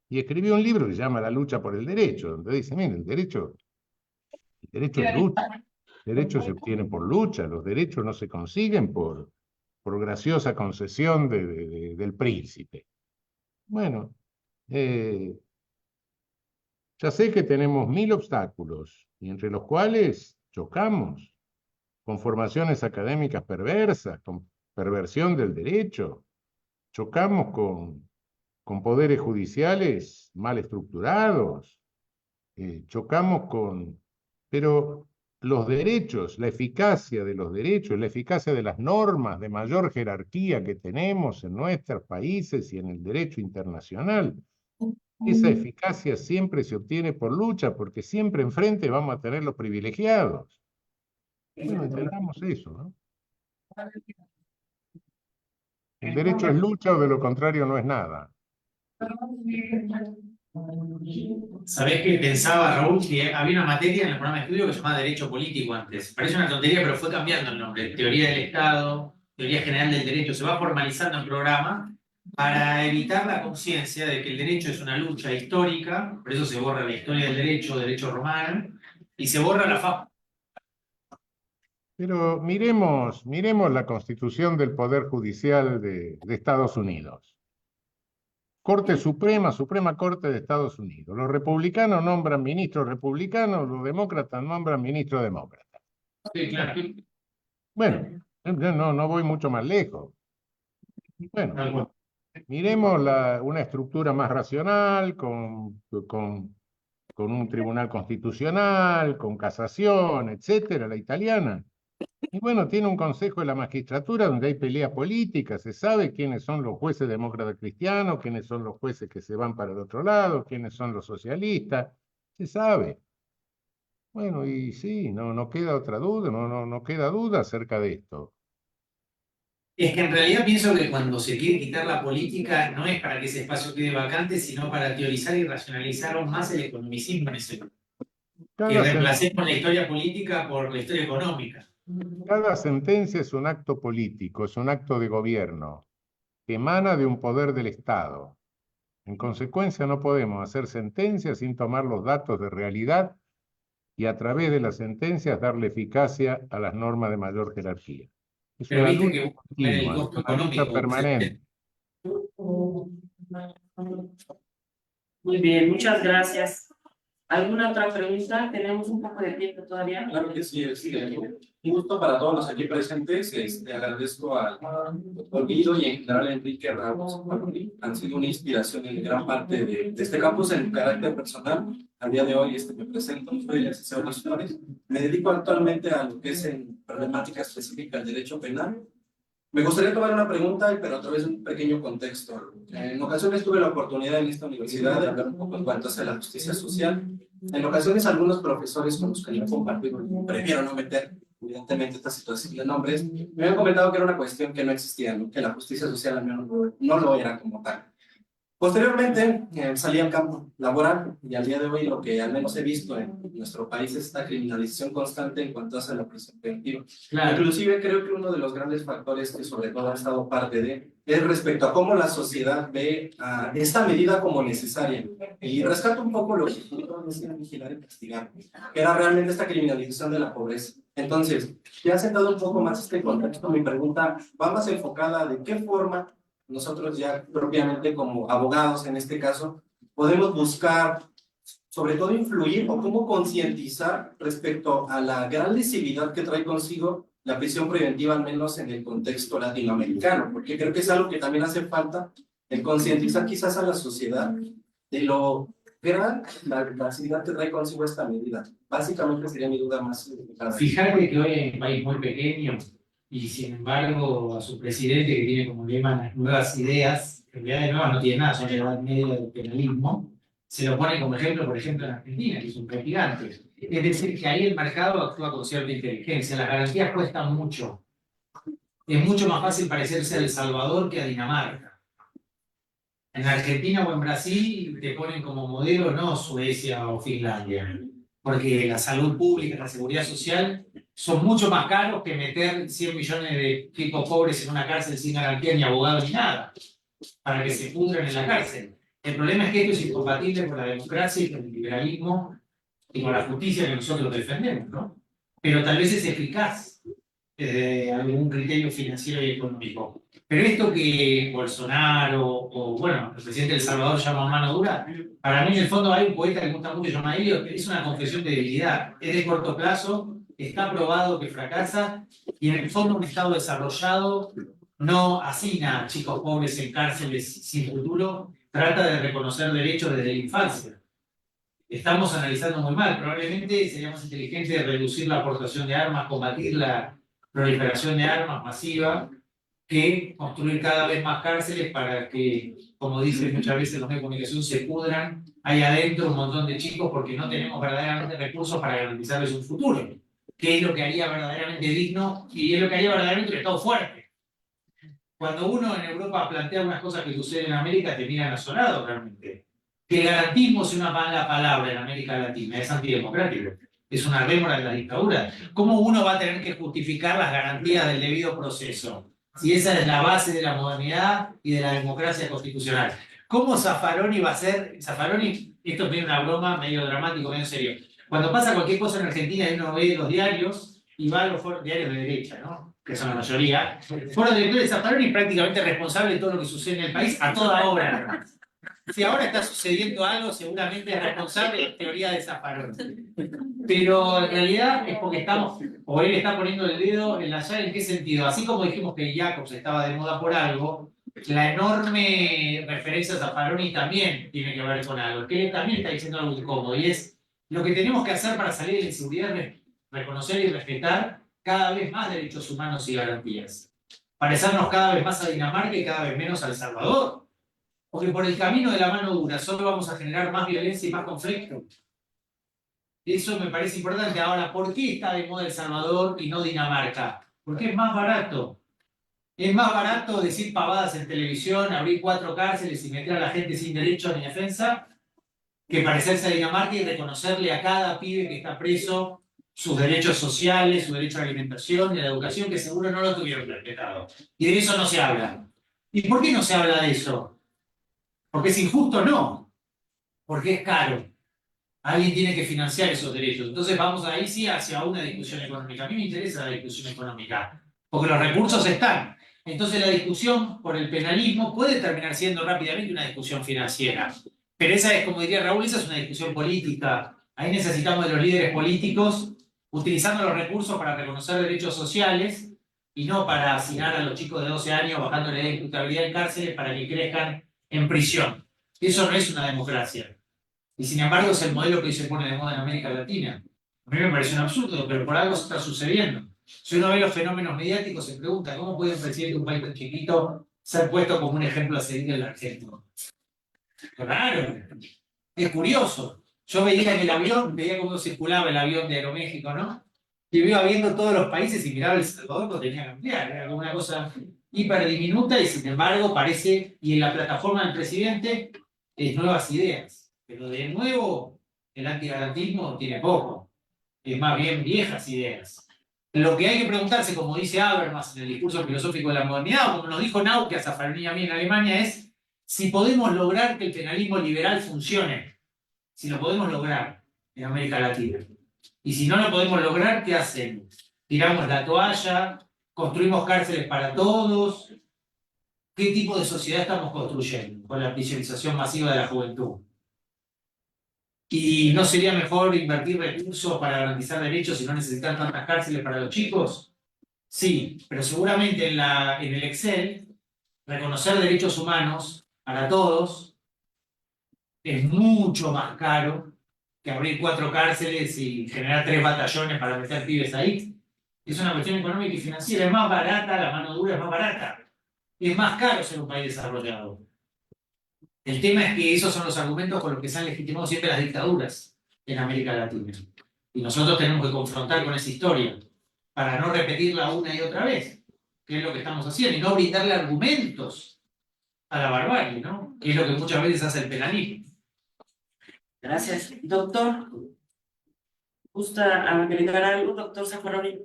y escribió un libro que se llama La lucha por el derecho, donde dice, miren, el derecho es lucha, el derecho se obtiene por lucha, los derechos no se consiguen por graciosa concesión del príncipe. Bueno, ya sé que tenemos 1000 obstáculos, y entre los cuales chocamos con formaciones académicas perversas, con perversión del derecho, chocamos con poderes judiciales mal estructurados, chocamos con... Pero los derechos, la eficacia de los derechos, la eficacia de las normas de mayor jerarquía que tenemos en nuestros países y en el derecho internacional, esa eficacia siempre se obtiene por lucha, porque siempre enfrente vamos a tener los privilegiados. Bueno, entendamos eso, ¿no? El derecho es lucha o de lo contrario no es nada. ¿Sabés qué pensaba, Raúl? Que había una materia en el programa de estudio que se llamaba Derecho Político antes. Parece una tontería, pero fue cambiando el nombre. Teoría del Estado, Teoría General del Derecho. Se va formalizando el programa para evitar la conciencia de que el derecho es una lucha histórica, por eso se borra la historia del derecho romano, y se borra la faz. Pero miremos la constitución del Poder Judicial de Estados Unidos. Corte Suprema, Suprema Corte de Estados Unidos. Los republicanos nombran ministros republicanos, los demócratas nombran ministros demócratas. Sí, claro. Bueno, no voy mucho más lejos. Bueno, miremos una estructura más racional, con un tribunal constitucional, con casación, etcétera, la italiana. Y bueno, tiene un consejo de la magistratura donde hay pelea política, se sabe quiénes son los jueces demócratas cristianos, quiénes son los jueces que se van para el otro lado, quiénes son los socialistas, se sabe. Bueno, y sí, no queda otra duda, no queda duda acerca de esto. Es que en realidad pienso que cuando se quiere quitar la política no es para que ese espacio quede vacante, sino para teorizar y racionalizar aún más el economicismo en ese lugar. Que reemplacemos la historia política por la historia económica. Cada sentencia es un acto político, es un acto de gobierno, que emana de un poder del Estado. En consecuencia, no podemos hacer sentencias sin tomar los datos de realidad y a través de las sentencias darle eficacia a las normas de mayor jerarquía. Es Pero una viste lucha que continua, el costo una lucha económico permanente. Muy bien, muchas gracias. ¿Alguna otra pregunta? Tenemos un poco de tiempo todavía. Claro que sí, un gusto para todos los aquí presentes. Agradezco al doctor Guido y en general a Enrique Ramos. Han sido una inspiración en gran parte de este campus en carácter personal. Al día de hoy me presento, soy licenciado en Historias. Me dedico actualmente a lo que es en problemática específica del derecho penal. Me gustaría tomar una pregunta, pero a través de un pequeño contexto. En ocasiones tuve la oportunidad en esta universidad de hablar un poco en cuanto a la justicia social. En ocasiones algunos profesores con los que yo he compartido, prefiero no meter evidentemente esta situación de nombres, me habían comentado que era una cuestión que no existía, ¿no? Que la justicia social al menos no lo era como tal. Posteriormente salí al campo laboral y al día de hoy lo que al menos he visto en nuestro país es esta criminalización constante en cuanto a la prisión preventiva. Claro. Inclusive creo que uno de los grandes factores que sobre todo ha estado parte de es respecto a cómo la sociedad ve a esta medida como necesaria. Y rescato un poco lo que decían vigilar y castigar, que era realmente esta criminalización de la pobreza. Entonces, ya sentado un poco más este contexto, mi pregunta va más enfocada de qué forma nosotros ya propiamente como abogados en este caso, podemos buscar, sobre todo influir o cómo concientizar respecto a la gran lesividad que trae consigo la prisión preventiva, al menos en el contexto latinoamericano, porque creo que es algo que también hace falta, el concientizar quizás a la sociedad de lo gran la lesividad que trae consigo esta medida. Básicamente sería mi duda más. Fíjate que hoy hay un país muy pequeño y sin embargo a su presidente, que tiene como lema las nuevas ideas, en realidad de nuevas no tiene nada, son la edad media del penalismo, se lo pone como ejemplo, por ejemplo, en Argentina, que es un país gigante. Es decir, que ahí el mercado actúa con cierta inteligencia, las garantías cuestan mucho. Es mucho más fácil parecerse a El Salvador que a Dinamarca. En Argentina o en Brasil te ponen como modelo no Suecia o Finlandia, porque la salud pública, la seguridad social son mucho más caros que meter 100 millones de tipos pobres en una cárcel sin garantía ni abogado ni nada, para que se pudran en la cárcel. El problema es que esto es incompatible con la democracia y con el liberalismo y con la justicia que nosotros defendemos, ¿no? Pero tal vez es eficaz desde algún criterio financiero y económico. Pero esto que Bolsonaro o bueno, el presidente de El Salvador llama mano dura, para mí en el fondo hay un poeta que me gusta mucho, se llama Eliot, que es una confesión de debilidad, es de corto plazo, está probado que fracasa y en el fondo un Estado desarrollado no hacina a chicos pobres en cárceles sin futuro, trata de reconocer derechos desde la infancia. Estamos analizando muy mal, probablemente sería más inteligente reducir la aportación de armas, combatir la proliferación de armas masiva, que construir cada vez más cárceles para que, como dicen muchas veces los medios de comunicación, se pudran ahí adentro un montón de chicos porque no tenemos verdaderamente recursos para garantizarles un futuro, que es lo que haría verdaderamente digno y es lo que haría verdaderamente un Estado fuerte. Cuando uno en Europa plantea unas cosas que suceden en América, te miran azorado realmente. Que el garantismo sea una mala palabra en América Latina, es antidemocrático. Es una rémora de la dictadura. ¿Cómo uno va a tener que justificar las garantías del debido proceso? Si esa es la base de la modernidad y de la democracia constitucional. ¿Cómo Zaffaroni va a ser? Zaffaroni, esto es medio una broma, medio dramático, medio serio. Cuando pasa cualquier cosa en Argentina y uno ve los diarios y va a los diarios de derecha, ¿no? Que son la mayoría. Foro director de Zaffaroni prácticamente responsable de todo lo que sucede en el país a toda hora. Si ahora está sucediendo algo, seguramente es responsable de la teoría de Zaffaroni. Pero en realidad es porque estamos, o él está poniendo el dedo en la llaga. ¿En qué sentido? Así como dijimos que Jacobs estaba de moda por algo, la enorme referencia a Zaffaroni también tiene que ver con algo, que él también está diciendo algo incómodo, y es lo que tenemos que hacer para salir de la inseguridad es reconocer y respetar cada vez más derechos humanos y garantías. Parecernos cada vez más a Dinamarca y cada vez menos a El Salvador. Porque por el camino de la mano dura solo vamos a generar más violencia y más conflicto. Eso me parece importante. Ahora, ¿por qué está de moda El Salvador y no Dinamarca? Porque es más barato. Es más barato decir pavadas en televisión, abrir 4 cárceles y meter a la gente sin derecho ni defensa, que parecerse a Dinamarca y reconocerle a cada pibe que está preso sus derechos sociales, su derecho a la alimentación y a la educación, que seguro no lo tuvieron respetado. Y de eso no se habla. ¿Y por qué no se habla de eso? ¿Porque es injusto? No. Porque es caro. Alguien tiene que financiar esos derechos. Entonces vamos ahí sí hacia una discusión económica. A mí me interesa la discusión económica, porque los recursos están. Entonces la discusión por el penalismo puede terminar siendo rápidamente una discusión financiera. Pero esa es, como diría Raúl, esa es una discusión política. Ahí necesitamos de los líderes políticos utilizando los recursos para reconocer derechos sociales y no para asignar a los chicos de 12 años bajándole la imputabilidad en cárceles para que crezcan en prisión. Eso no es una democracia. Y sin embargo es el modelo que hoy se pone de moda en América Latina. A mí me parece un absurdo, pero por algo se está sucediendo. Si uno ve los fenómenos mediáticos, se pregunta cómo puede un presidente de un país tan chiquito ser puesto como un ejemplo a seguir en el argentino. Claro, es curioso. Yo veía en el avión, veía cómo circulaba el avión de Aeroméxico, ¿no? Y iba viendo todos los países y miraba El Salvador, lo tenía que cambiar, era como una cosa hiper diminuta y sin embargo parece, y en la plataforma del presidente, es nuevas ideas. Pero de nuevo, el antigarantismo tiene poco, es más bien viejas ideas. Lo que hay que preguntarse, como dice Habermas en el discurso filosófico de la modernidad, o como nos dijo Nauke a Zaffaroni y a mí en Alemania, es si podemos lograr que el penalismo liberal funcione, si lo podemos lograr en América Latina. Y si no lo podemos lograr, ¿qué hacemos? ¿Tiramos la toalla? ¿Construimos cárceles para todos? ¿Qué tipo de sociedad estamos construyendo con la prisionización masiva de la juventud? ¿Y no sería mejor invertir recursos para garantizar derechos y no necesitar tantas cárceles para los chicos? Sí, pero seguramente en el Excel, reconocer derechos humanos para todos es mucho más caro que abrir 4 cárceles y generar 3 batallones para meter pibes ahí. Es una cuestión económica y financiera. Es más barata, la mano dura es más barata. Es más caro ser un país desarrollado. El tema es que esos son los argumentos con los que se han legitimado siempre las dictaduras en América Latina. Y nosotros tenemos que confrontar con esa historia para no repetirla una y otra vez, que es lo que estamos haciendo, y no brindarle argumentos a la barbarie, ¿no? Que es lo que muchas veces hace el peronismo. Gracias. Doctor, ¿gusta agregar algo, doctor Zaffaroni?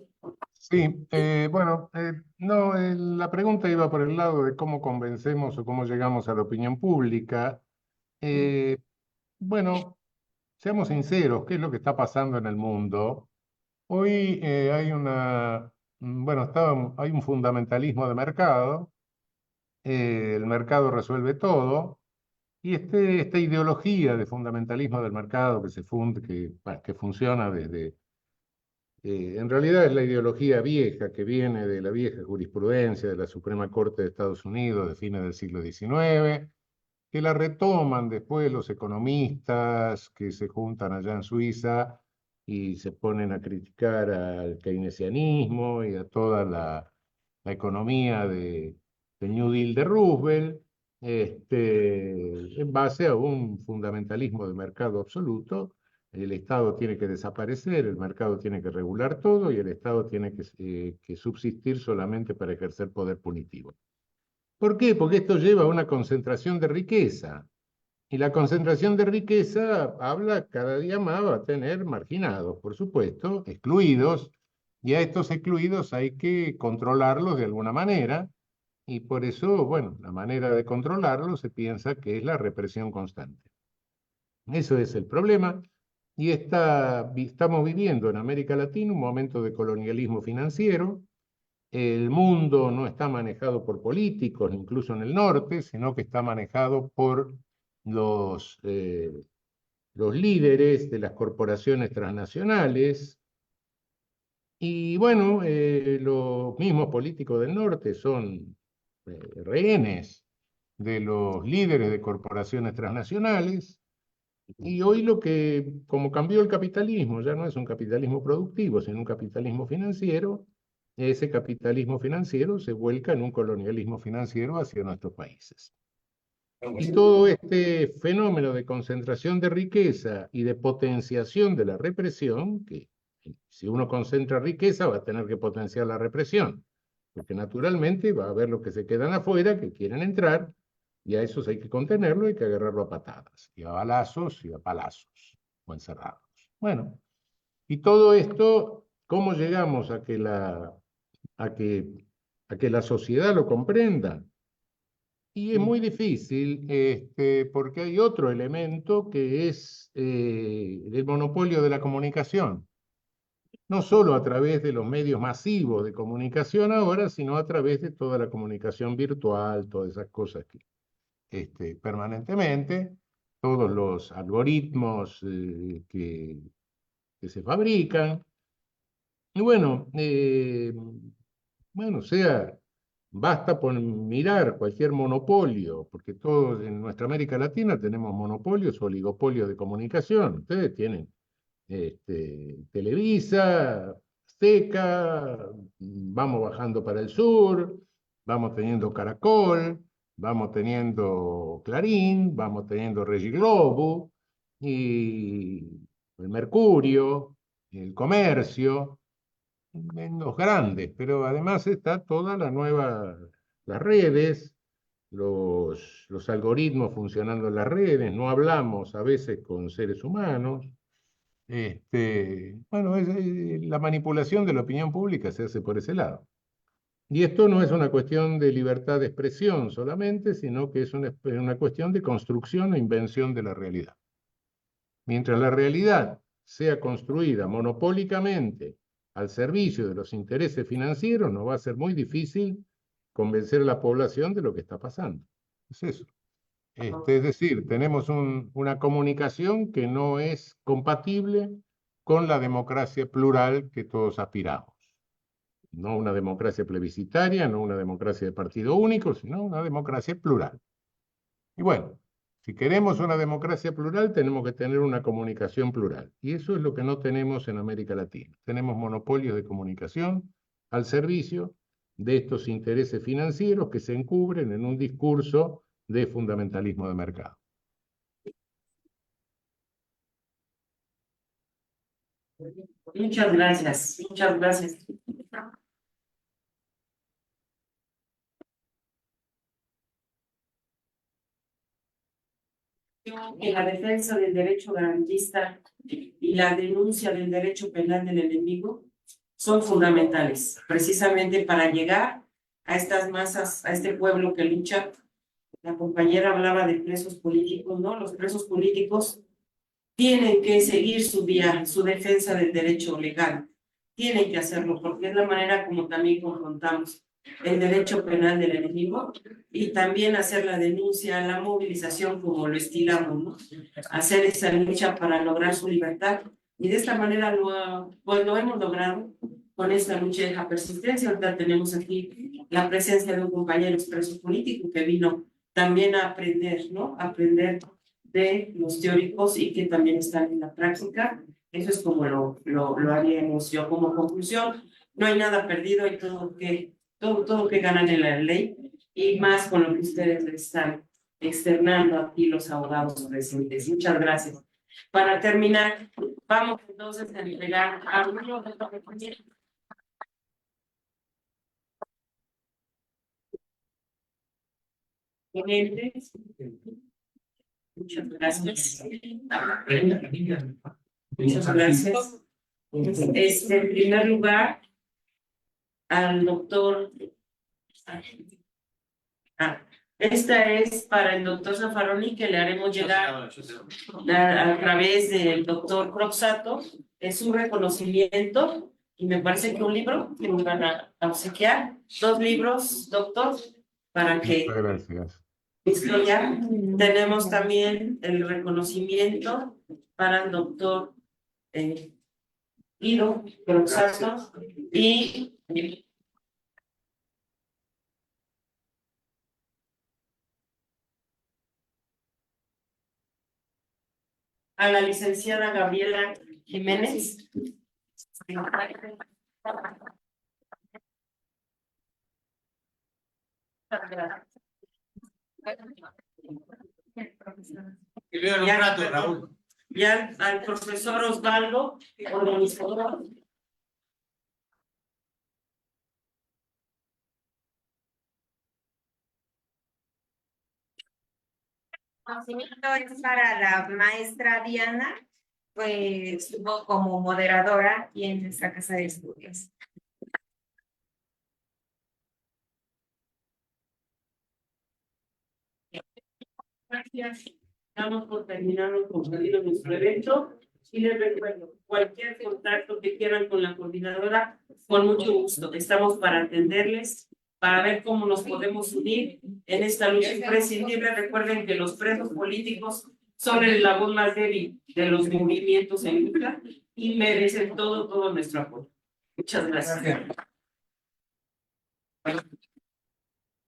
Sí, bueno, no, la pregunta iba por el lado de cómo convencemos o cómo llegamos a la opinión pública. Eh, bueno, seamos sinceros, ¿qué es lo que está pasando en el mundo? Hoy hay bueno, hay un fundamentalismo de mercado, el mercado resuelve todo, y esta ideología de fundamentalismo del mercado que funciona desde en realidad es la ideología vieja que viene de la vieja jurisprudencia de la Suprema Corte de Estados Unidos de fines del siglo XIX, que la retoman después los economistas que se juntan allá en Suiza y se ponen a criticar al keynesianismo y a toda la economía del New Deal de Roosevelt, en base a un fundamentalismo de mercado absoluto. El Estado tiene que desaparecer, el mercado tiene que regular todo y el Estado tiene que subsistir solamente para ejercer poder punitivo. ¿Por qué? Porque esto lleva a una concentración de riqueza. Y la concentración de riqueza habla cada día más, va a tener marginados, por supuesto, excluidos, y a estos excluidos hay que controlarlos de alguna manera, y por eso, bueno, la manera de controlarlos se piensa que es la represión constante. Eso es el problema. Y estamos viviendo en América Latina un momento de colonialismo financiero. El mundo no está manejado por políticos, incluso en el norte, sino que está manejado por los líderes de las corporaciones transnacionales. Y bueno, los mismos políticos del norte son rehenes de los líderes de corporaciones transnacionales. Y hoy como cambió el capitalismo, ya no es un capitalismo productivo, sino un capitalismo financiero, ese capitalismo financiero se vuelca en un colonialismo financiero hacia nuestros países. Y todo este fenómeno de concentración de riqueza y de potenciación de la represión, que si uno concentra riqueza va a tener que potenciar la represión, porque naturalmente va a haber los que se quedan afuera, que quieren entrar, y a esos hay que contenerlo, hay que agarrarlo a patadas, y a balazos y a palazos, o encerrados. Bueno, y todo esto, ¿cómo llegamos a que la sociedad lo comprenda? Y es muy difícil, porque hay otro elemento que es el monopolio de la comunicación. No solo a través de los medios masivos de comunicación ahora, sino a través de toda la comunicación virtual, todas esas cosas que permanentemente, todos los algoritmos que se fabrican. Y bueno, o sea, basta mirar cualquier monopolio, porque todos en nuestra América Latina tenemos monopolios o oligopolios de comunicación. Ustedes tienen Televisa, Azteca, vamos bajando para el sur, vamos teniendo Caracol, vamos teniendo Clarín, vamos teniendo Regiglobo, y el Mercurio, el Comercio, en los grandes, pero además está toda las redes, los algoritmos funcionando en las redes, no hablamos a veces con seres humanos. Bueno, la manipulación de la opinión pública se hace por ese lado. Y esto no es una cuestión de libertad de expresión solamente, sino que es una cuestión de construcción e invención de la realidad. Mientras la realidad sea construida monopólicamente al servicio de los intereses financieros, nos va a ser muy difícil convencer a la población de lo que está pasando. Es eso. Es decir, tenemos una comunicación que no es compatible con la democracia plural que todos aspiramos. No una democracia plebiscitaria, no una democracia de partido único, sino una democracia plural. Y bueno, Si queremos una democracia plural, tenemos que tener una comunicación plural. Y eso es lo que no tenemos en América Latina. Tenemos monopolios de comunicación al servicio de estos intereses financieros que se encubren en un discurso de fundamentalismo de mercado. Muchas gracias, muchas gracias. En la defensa del derecho garantista y la denuncia del derecho penal del enemigo son fundamentales, precisamente para llegar a estas masas, a este pueblo que lucha. La compañera hablaba de presos políticos, ¿no? Los presos políticos tienen que seguir su vía, su defensa del derecho legal. Tienen que hacerlo porque es la manera como también confrontamos el derecho penal del enemigo y también hacer la denuncia, la movilización como lo estilamos, ¿no? Hacer esa lucha para lograr su libertad y de esta manera pues lo hemos logrado con esta lucha de la persistencia. Ahorita tenemos aquí la presencia de un compañero expreso político que vino también a aprender, ¿no? A aprender de los teóricos y que también están en la práctica. Eso es como lo haríamos yo como conclusión. No hay nada perdido, hay todo que ganan en la ley y más con lo que ustedes están externando aquí los abogados presentes. Muchas gracias. Para terminar, vamos entonces a entregar a uno de los compañeros. Muchas gracias. Muchas gracias. En primer lugar, al doctor. Esta es para el doctor Zaffaroni, que le haremos llegar a través del doctor Croxato. Es un reconocimiento y me parece que un libro que nos van a obsequiar. 2 libros, doctor, para que. Muchas gracias. Historia. Tenemos también el reconocimiento para el doctor Guido Croxato y a la licenciada Gabriela Jiménez. Que veo en un rato, Raúl. Ya al profesor Osvaldo, organizador. Es para la maestra Diana, pues estuvo como moderadora aquí en nuestra casa de estudios. Gracias. Damos por terminado nuestro evento y les recuerdo, cualquier contacto que quieran con la coordinadora, con mucho gusto. Estamos para atenderles, para ver cómo nos podemos unir en esta lucha imprescindible. Recuerden que los presos políticos son el eslabón más débil de los movimientos en lucha y merecen todo nuestro apoyo. Muchas gracias.